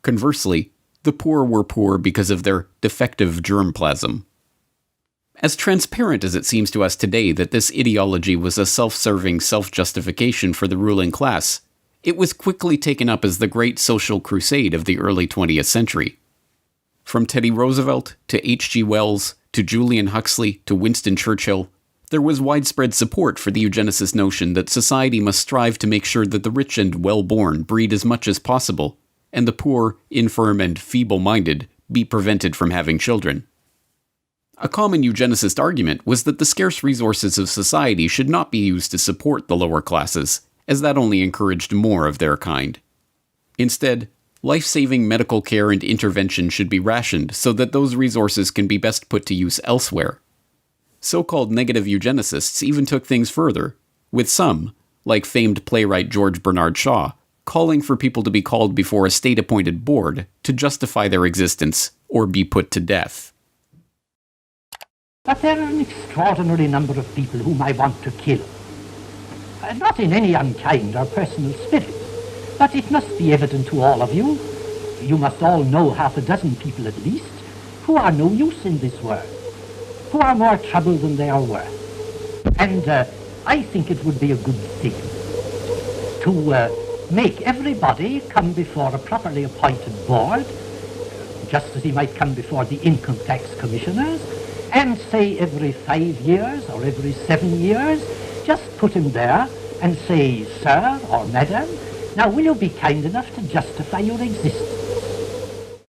Conversely, the poor were poor because of their defective germplasm. As transparent as it seems to us today that this ideology was a self-serving self-justification for the ruling class, it was quickly taken up as the great social crusade of the early 20th century. From Teddy Roosevelt to H.G. Wells to Julian Huxley to Winston Churchill, there was widespread support for the eugenicist notion that society must strive to make sure that the rich and well-born breed as much as possible, and the poor, infirm, and feeble-minded be prevented from having children. A common eugenicist argument was that the scarce resources of society should not be used to support the lower classes, as that only encouraged more of their kind. Instead, life-saving medical care and intervention should be rationed so that those resources can be best put to use elsewhere. So-called negative eugenicists even took things further, with some, like famed playwright George Bernard Shaw, calling for people to be called before a state-appointed board to justify their existence or be put to death. But there are an extraordinary number of people whom I want to kill. Not in any unkind or personal spirit, but it must be evident to all of you, you must all know half a dozen people at least, who are no use in this world, who are more trouble than they are worth. And I think it would be a good thing to make everybody come before a properly appointed board, just as he might come before the income tax commissioners, and say every 5 years or every 7 years, just put him there and say, sir or madam, now will you be kind enough to justify your existence?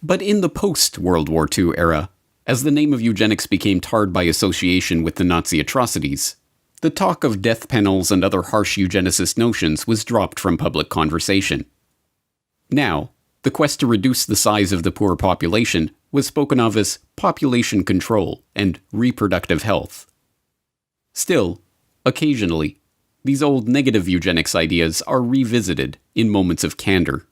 But in the post-World War II era, as the name of eugenics became tarred by association with the Nazi atrocities, the talk of death panels and other harsh eugenicist notions was dropped from public conversation. Now, the quest to reduce the size of the poor population was spoken of as population control and reproductive health. Still, occasionally, these old negative eugenics ideas are revisited in moments of candor.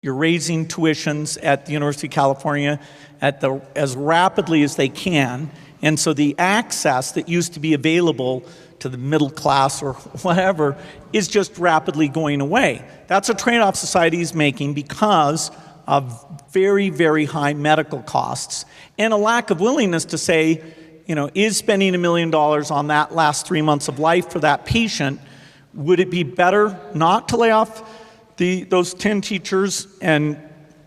You're raising tuitions at the University of California as rapidly as they can, and so the access that used to be available to the middle class or whatever is just rapidly going away. That's a trade-off society is making because of very, very high medical costs and a lack of willingness to say, is spending $1 million on that last 3 months of life for that patient, would it be better not to lay off those 10 teachers and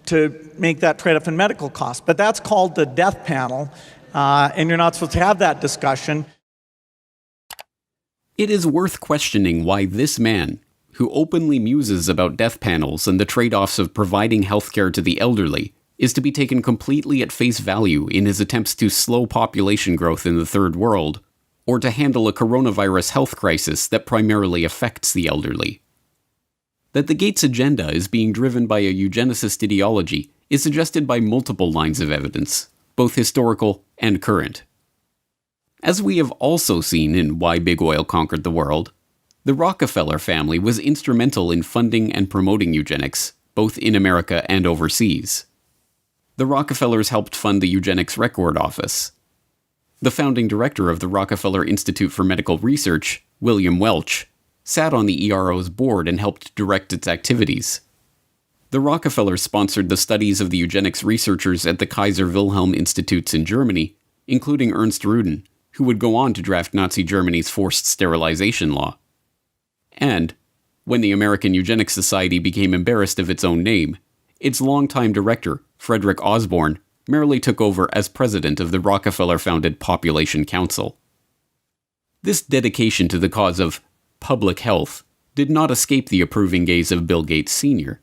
to make that trade-off in medical costs. But that's called the death panel, and you're not supposed to have that discussion. It is worth questioning why this man, who openly muses about death panels and the trade-offs of providing healthcare to the elderly, is to be taken completely at face value in his attempts to slow population growth in the Third World, or to handle a coronavirus health crisis that primarily affects the elderly. That the Gates agenda is being driven by a eugenicist ideology is suggested by multiple lines of evidence, both historical and current. As we have also seen in Why Big Oil Conquered the World, the Rockefeller family was instrumental in funding and promoting eugenics, both in America and overseas. The Rockefellers helped fund the Eugenics Record Office. The founding director of the Rockefeller Institute for Medical Research, William Welch, sat on the ERO's board and helped direct its activities. The Rockefellers sponsored the studies of the eugenics researchers at the Kaiser Wilhelm Institutes in Germany, including Ernst Rudin, who would go on to draft Nazi Germany's forced sterilization law. And, when the American Eugenics Society became embarrassed of its own name, its longtime director, Frederick Osborne, merely took over as president of the Rockefeller-founded Population Council. This dedication to the cause of public health did not escape the approving gaze of Bill Gates Sr.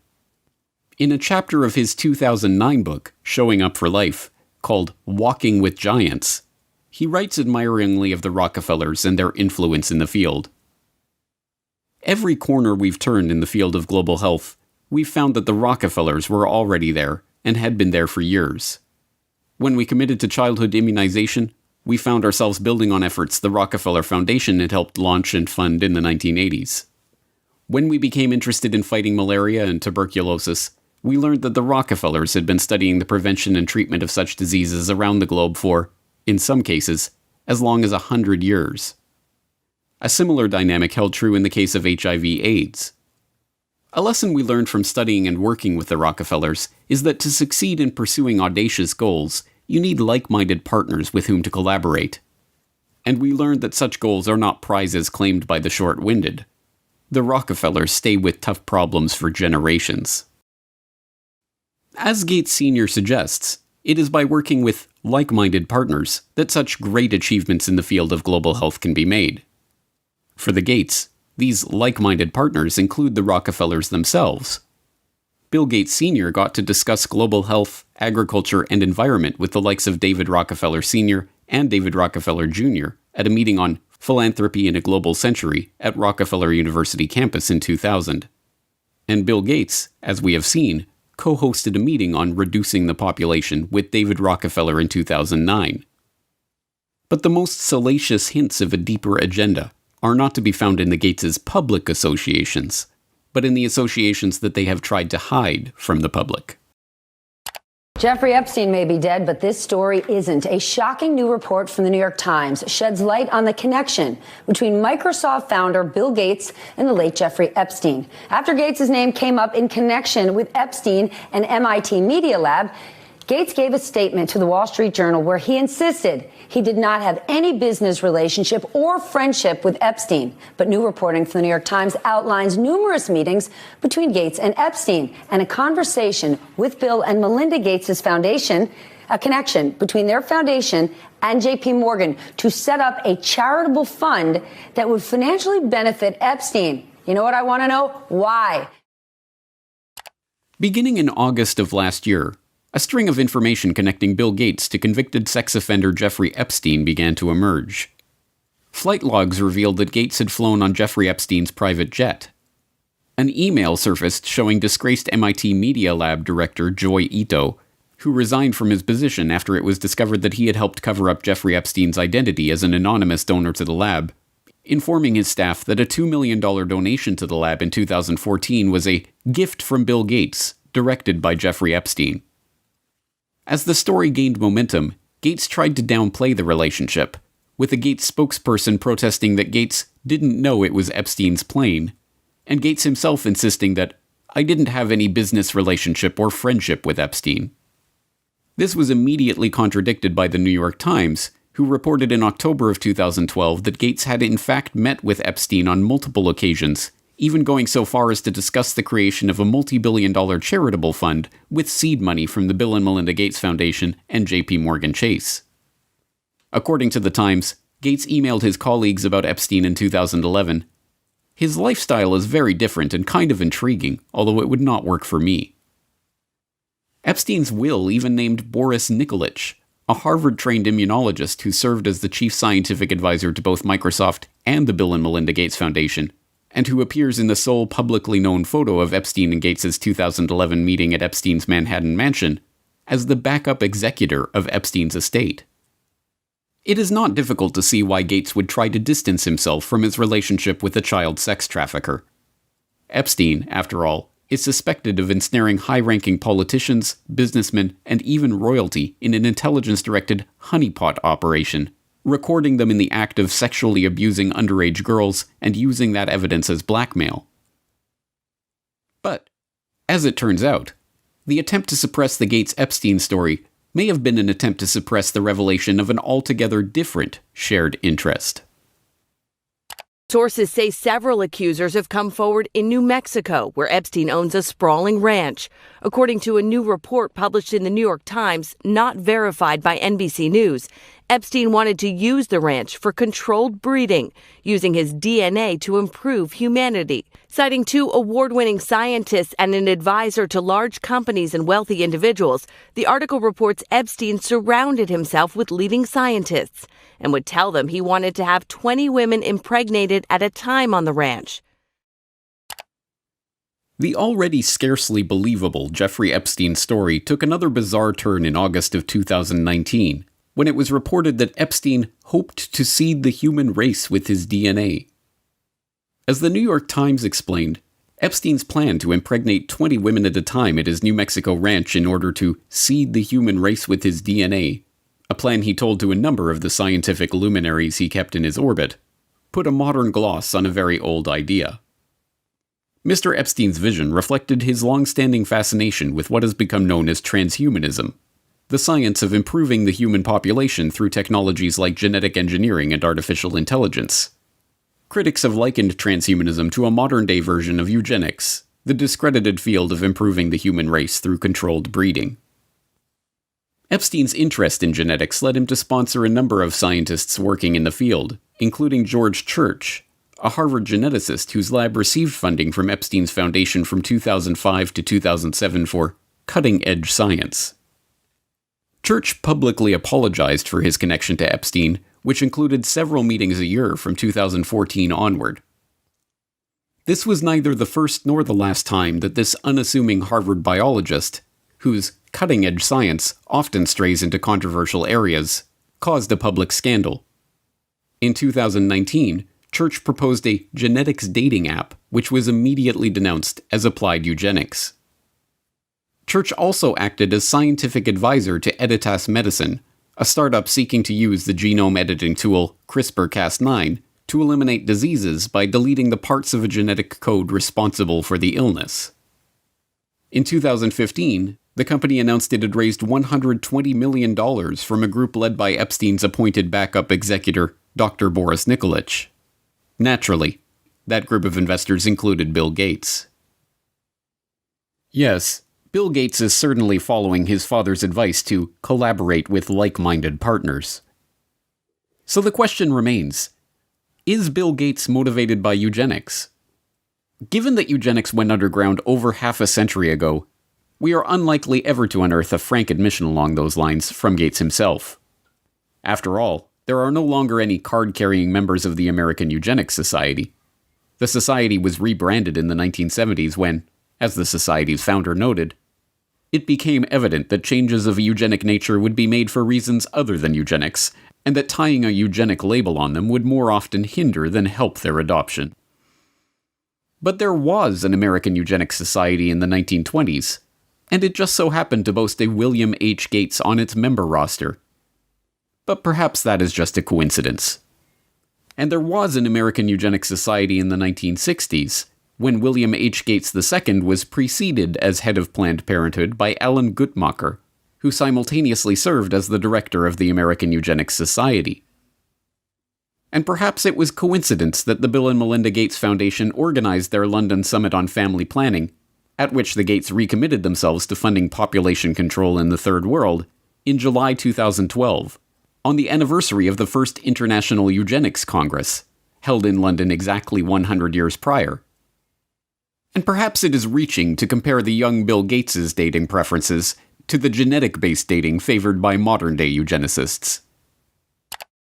In a chapter of his 2009 book, Showing Up for Life, called Walking with Giants, he writes admiringly of the Rockefellers and their influence in the field. Every corner we've turned in the field of global health, we've found that the Rockefellers were already there and had been there for years. When we committed to childhood immunization, we found ourselves building on efforts the Rockefeller Foundation had helped launch and fund in the 1980s. When we became interested in fighting malaria and tuberculosis, we learned that the Rockefellers had been studying the prevention and treatment of such diseases around the globe for, in some cases, as long as 100 years. A similar dynamic held true in the case of HIV/AIDS. A lesson we learned from studying and working with the Rockefellers is that to succeed in pursuing audacious goals, you need like-minded partners with whom to collaborate. And we learned that such goals are not prizes claimed by the short-winded. The Rockefellers stay with tough problems for generations. As Gates Sr. suggests, it is by working with like-minded partners that such great achievements in the field of global health can be made. For the Gates, these like-minded partners include the Rockefellers themselves. Bill Gates Sr. got to discuss global health, agriculture, and environment with the likes of David Rockefeller Sr. and David Rockefeller Jr. at a meeting on Philanthropy in a Global Century at Rockefeller University campus in 2000. And Bill Gates, as we have seen, co-hosted a meeting on reducing the population with David Rockefeller in 2009. But the most salacious hints of a deeper agenda are not to be found in the Gates' public associations, but in the associations that they have tried to hide from the public. Jeffrey Epstein may be dead, but this story isn't. A shocking new report from the New York Times sheds light on the connection between Microsoft founder Bill Gates and the late Jeffrey Epstein. After Gates' name came up in connection with Epstein and MIT Media Lab, Gates gave a statement to the Wall Street Journal where he insisted he did not have any business relationship or friendship with Epstein. But new reporting from the New York Times outlines numerous meetings between Gates and Epstein and a conversation with Bill and Melinda Gates' foundation, a connection between their foundation and JP Morgan to set up a charitable fund that would financially benefit Epstein. You know what I want to know? Why? Beginning in August of last year, a string of information connecting Bill Gates to convicted sex offender Jeffrey Epstein began to emerge. Flight logs revealed that Gates had flown on Jeffrey Epstein's private jet. An email surfaced showing disgraced MIT Media Lab director Joy Ito, who resigned from his position after it was discovered that he had helped cover up Jeffrey Epstein's identity as an anonymous donor to the lab, informing his staff that a $2 million donation to the lab in 2014 was a gift from Bill Gates, directed by Jeffrey Epstein. As the story gained momentum, Gates tried to downplay the relationship, with a Gates spokesperson protesting that Gates didn't know it was Epstein's plane, and Gates himself insisting that, "I didn't have any business relationship or friendship with Epstein." This was immediately contradicted by the New York Times, who reported in October of 2012 that Gates had in fact met with Epstein on multiple occasions, even going so far as to discuss the creation of a multi-billion-dollar charitable fund with seed money from the Bill and Melinda Gates Foundation and J.P. Morgan Chase. According to The Times, Gates emailed his colleagues about Epstein in 2011. "His lifestyle is very different and kind of intriguing, although it would not work for me." Epstein's will even named Boris Nikolic, a Harvard-trained immunologist who served as the chief scientific advisor to both Microsoft and the Bill and Melinda Gates Foundation, and who appears in the sole publicly known photo of Epstein and Gates' 2011 meeting at Epstein's Manhattan mansion, as the backup executor of Epstein's estate. It is not difficult to see why Gates would try to distance himself from his relationship with a child sex trafficker. Epstein, after all, is suspected of ensnaring high-ranking politicians, businessmen, and even royalty in an intelligence-directed honeypot operation, recording them in the act of sexually abusing underage girls and using that evidence as blackmail. But, as it turns out, the attempt to suppress the Gates-Epstein story may have been an attempt to suppress the revelation of an altogether different shared interest. Sources say several accusers have come forward in New Mexico, where Epstein owns a sprawling ranch. According to a new report published in the New York Times, not verified by NBC News, Epstein wanted to use the ranch for controlled breeding, using his DNA to improve humanity. Citing 2 award-winning scientists and an advisor to large companies and wealthy individuals, the article reports Epstein surrounded himself with leading scientists and would tell them he wanted to have 20 women impregnated at a time on the ranch. The already scarcely believable Jeffrey Epstein story took another bizarre turn in August of 2019, when it was reported that Epstein hoped to seed the human race with his DNA. As the New York Times explained, Epstein's plan to impregnate 20 women at a time at his New Mexico ranch in order to seed the human race with his DNA, a plan he told to a number of the scientific luminaries he kept in his orbit, put a modern gloss on a very old idea. Mr. Epstein's vision reflected his long-standing fascination with what has become known as transhumanism, the science of improving the human population through technologies like genetic engineering and artificial intelligence. Critics have likened transhumanism to a modern-day version of eugenics, the discredited field of improving the human race through controlled breeding. Epstein's interest in genetics led him to sponsor a number of scientists working in the field, including George Church, a Harvard geneticist whose lab received funding from Epstein's foundation from 2005 to 2007 for cutting-edge science. Church publicly apologized for his connection to Epstein, which included several meetings a year from 2014 onward. This was neither the first nor the last time that this unassuming Harvard biologist, whose cutting-edge science often strays into controversial areas, caused a public scandal. In 2019, Church proposed a genetics dating app, which was immediately denounced as applied eugenics. Church also acted as scientific advisor to Editas Medicine, a startup seeking to use the genome editing tool CRISPR-Cas9 to eliminate diseases by deleting the parts of a genetic code responsible for the illness. In 2015, the company announced it had raised $120 million from a group led by Epstein's appointed backup executor, Dr. Boris Nikolic. Naturally, that group of investors included Bill Gates. Yes, Bill Gates is certainly following his father's advice to collaborate with like-minded partners. So the question remains, is Bill Gates motivated by eugenics? Given that eugenics went underground over half a century ago, we are unlikely ever to unearth a frank admission along those lines from Gates himself. After all, there are no longer any card-carrying members of the American Eugenics Society. The society was rebranded in the 1970s when, as the society's founder noted, it became evident that changes of a eugenic nature would be made for reasons other than eugenics, and that tying a eugenic label on them would more often hinder than help their adoption. But there was an American Eugenics Society in the 1920s, and it just so happened to boast a William H. Gates on its member roster. But perhaps that is just a coincidence. And there was an American Eugenics Society in the 1960s, when William H. Gates II was preceded as head of Planned Parenthood by Alan Guttmacher, who simultaneously served as the director of the American Eugenics Society. And perhaps it was coincidence that the Bill and Melinda Gates Foundation organized their London Summit on Family Planning, at which the Gates recommitted themselves to funding population control in the Third World, in July 2012, on the anniversary of the first International Eugenics Congress, held in London exactly 100 years prior. And perhaps it is reaching to compare the young Bill Gates' dating preferences to the genetic-based dating favored by modern-day eugenicists.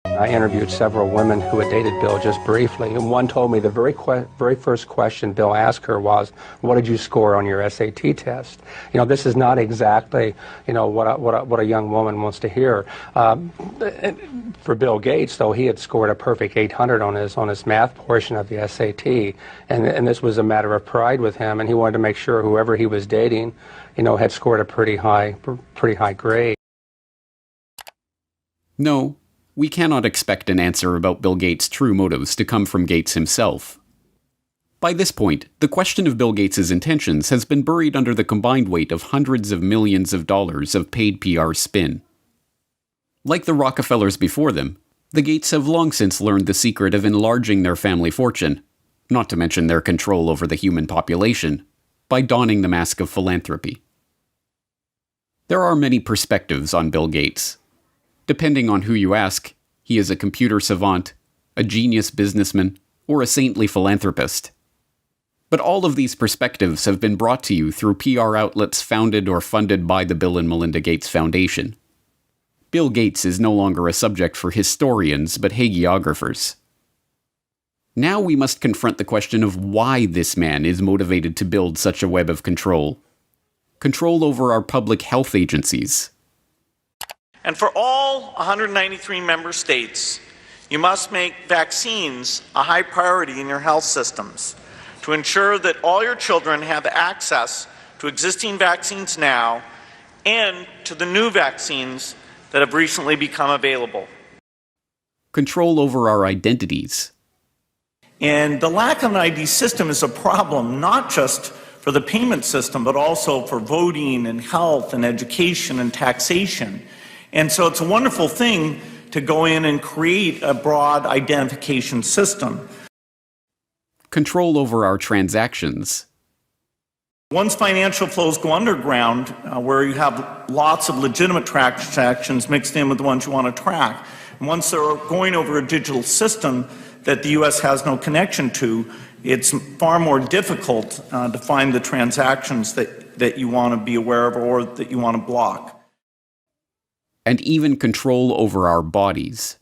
I interviewed several women who had dated Bill just briefly, and one told me the very first question Bill asked her was, "What did you score on your SAT test?" This is not exactly, what a young woman wants to hear. For Bill Gates, though, he had scored a perfect 800 on his math portion of the SAT, and this was a matter of pride with him, and he wanted to make sure whoever he was dating, had scored a pretty high grade. No. We cannot expect an answer about Bill Gates' true motives to come from Gates himself. By this point, the question of Bill Gates' intentions has been buried under the combined weight of hundreds of millions of dollars of paid PR spin. Like the Rockefellers before them, the Gates have long since learned the secret of enlarging their family fortune, not to mention their control over the human population, by donning the mask of philanthropy. There are many perspectives on Bill Gates. Depending on who you ask, he is a computer savant, a genius businessman, or a saintly philanthropist. But all of these perspectives have been brought to you through PR outlets founded or funded by the Bill and Melinda Gates Foundation. Bill Gates is no longer a subject for historians but hagiographers. Now we must confront the question of why this man is motivated to build such a web of control. Control over our public health agencies. And for all 193 member states, you must make vaccines a high priority in your health systems to ensure that all your children have access to existing vaccines now and to the new vaccines that have recently become available. Control over our identities. And the lack of an ID system is a problem, not just for the payment system, but also for voting and health and education and taxation. And so it's a wonderful thing to go in and create a broad identification system. Control over our transactions. Once financial flows go underground, where you have lots of legitimate transactions mixed in with the ones you want to track, and once they're going over a digital system that the U.S. has no connection to, it's far more difficult to find the transactions that you want to be aware of or that you want to block. And even control over our bodies.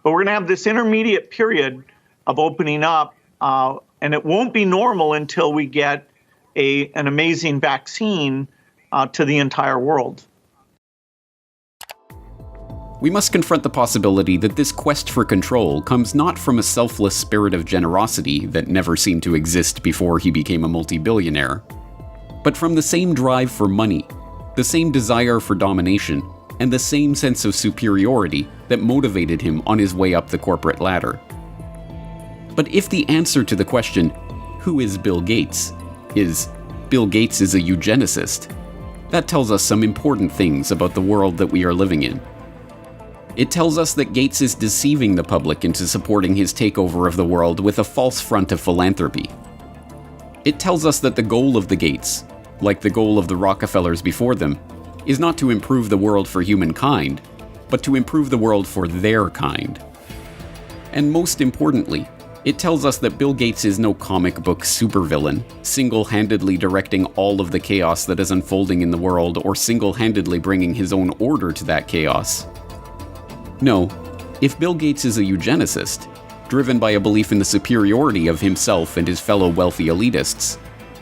But we're going to have this intermediate period of opening up, and it won't be normal until we get an amazing vaccine to the entire world. We must confront the possibility that this quest for control comes not from a selfless spirit of generosity that never seemed to exist before he became a multi-billionaire, but from the same drive for money, the same desire for domination, and the same sense of superiority that motivated him on his way up the corporate ladder. But if the answer to the question, who is Bill Gates, is Bill Gates is a eugenicist, that tells us some important things about the world that we are living in. It tells us that Gates is deceiving the public into supporting his takeover of the world with a false front of philanthropy. It tells us that the goal of the Gates, like the goal of the Rockefellers before them, is not to improve the world for humankind, but to improve the world for their kind. And most importantly, it tells us that Bill Gates is no comic book supervillain, single-handedly directing all of the chaos that is unfolding in the world or single-handedly bringing his own order to that chaos. No, if Bill Gates is a eugenicist, driven by a belief in the superiority of himself and his fellow wealthy elitists,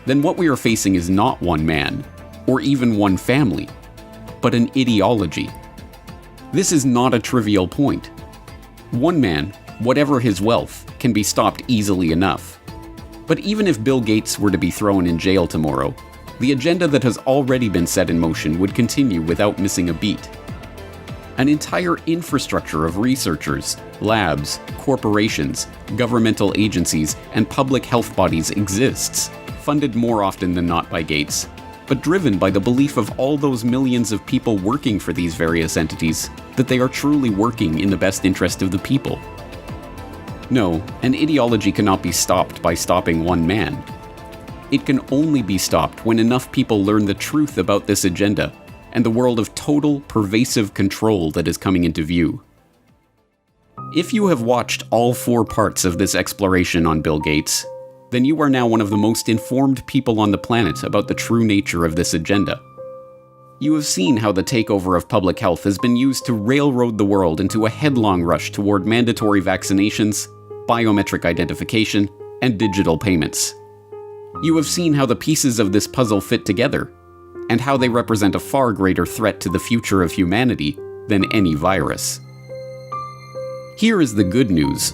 then what we are facing is not one man, or even one family, but an ideology. This is not a trivial point. One man, whatever his wealth, can be stopped easily enough. But even if Bill Gates were to be thrown in jail tomorrow, the agenda that has already been set in motion would continue without missing a beat. An entire infrastructure of researchers, labs, corporations, governmental agencies, and public health bodies exists, funded more often than not by Gates, but driven by the belief of all those millions of people working for these various entities that they are truly working in the best interest of the people. No, an ideology cannot be stopped by stopping one man. It can only be stopped when enough people learn the truth about this agenda and the world of total, pervasive control that is coming into view. If you have watched all 4 parts of this exploration on Bill Gates, then you are now one of the most informed people on the planet about the true nature of this agenda. You have seen how the takeover of public health has been used to railroad the world into a headlong rush toward mandatory vaccinations, biometric identification, and digital payments. You have seen how the pieces of this puzzle fit together, and how they represent a far greater threat to the future of humanity than any virus. Here is the good news.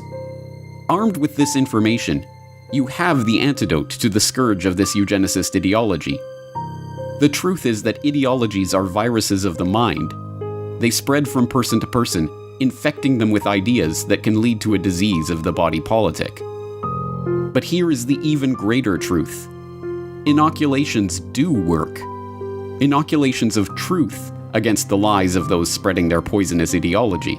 Armed with this information, you have the antidote to the scourge of this eugenicist ideology. The truth is that ideologies are viruses of the mind. They spread from person to person, infecting them with ideas that can lead to a disease of the body politic. But here is the even greater truth. Inoculations do work. Inoculations of truth against the lies of those spreading their poisonous ideology.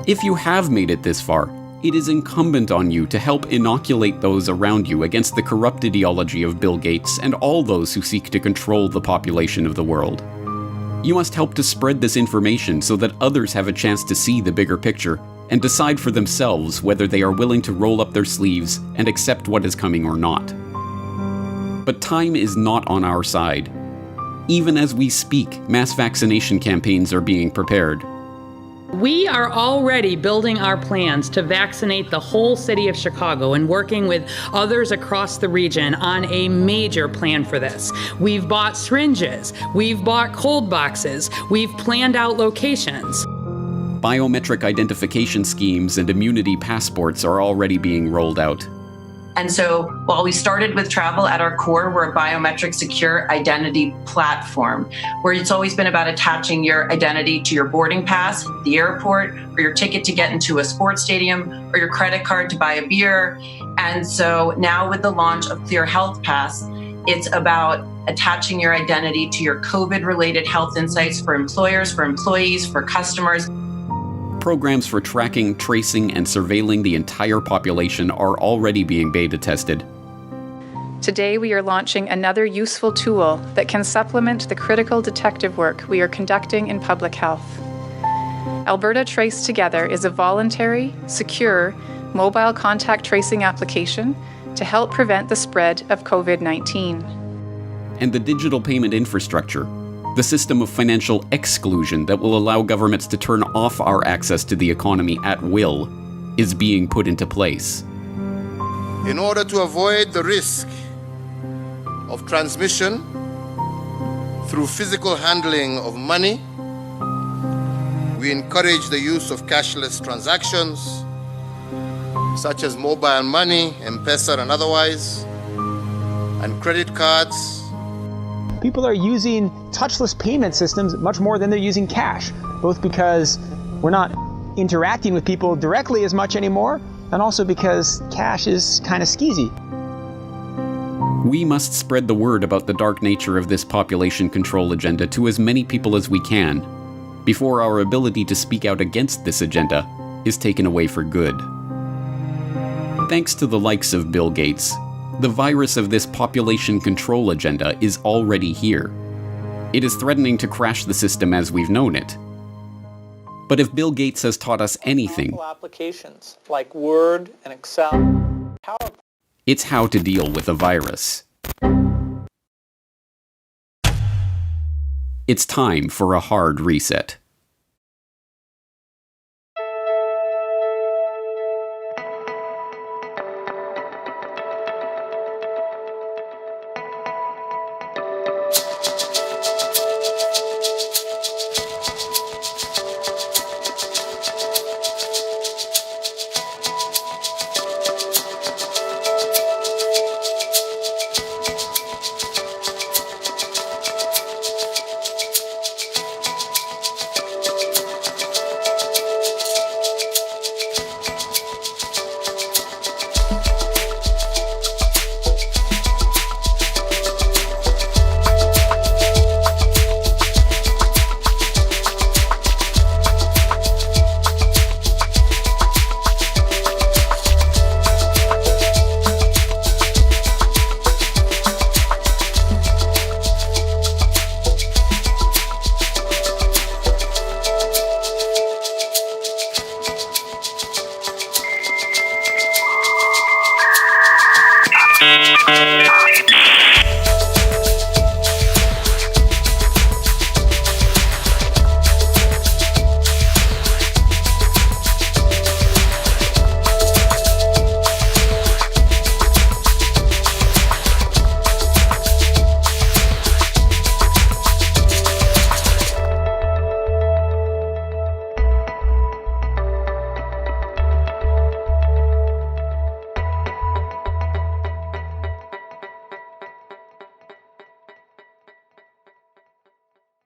If you have made it this far, it is incumbent on you to help inoculate those around you against the corrupt ideology of Bill Gates and all those who seek to control the population of the world. You must help to spread this information so that others have a chance to see the bigger picture and decide for themselves whether they are willing to roll up their sleeves and accept what is coming or not. But time is not on our side. Even as we speak, mass vaccination campaigns are being prepared. We are already building our plans to vaccinate the whole city of Chicago and working with others across the region on a major plan for this. We've bought syringes, we've bought cold boxes, we've planned out locations. Biometric identification schemes and immunity passports are already being rolled out. And so while we started with travel at our core, we're a biometric secure identity platform where it's always been about attaching your identity to your boarding pass at the airport, or your ticket to get into a sports stadium, or your credit card to buy a beer. And so now with the launch of Clear Health Pass, it's about attaching your identity to your COVID-related health insights for employers, for employees, for customers. Programs for tracking, tracing, and surveilling the entire population are already being beta tested. Today, we are launching another useful tool that can supplement the critical detective work we are conducting in public health. Alberta Trace Together is a voluntary, secure, mobile contact tracing application to help prevent the spread of COVID-19. And the digital payment infrastructure, the system of financial exclusion that will allow governments to turn off our access to the economy at will, is being put into place. In order to avoid the risk of transmission through physical handling of money, we encourage the use of cashless transactions, such as mobile money, M-Pesa and otherwise, and credit cards. People are using touchless payment systems much more than they're using cash, both because we're not interacting with people directly as much anymore, and also because cash is kind of skeezy. We must spread the word about the dark nature of this population control agenda to as many people as we can, before our ability to speak out against this agenda is taken away for good. Thanks to the likes of Bill Gates, the virus of this population control agenda is already here. It is threatening to crash the system as we've known it. But if Bill Gates has taught us anything, Applications like Word and Excel, it's how to deal with a virus. It's time for a hard reset.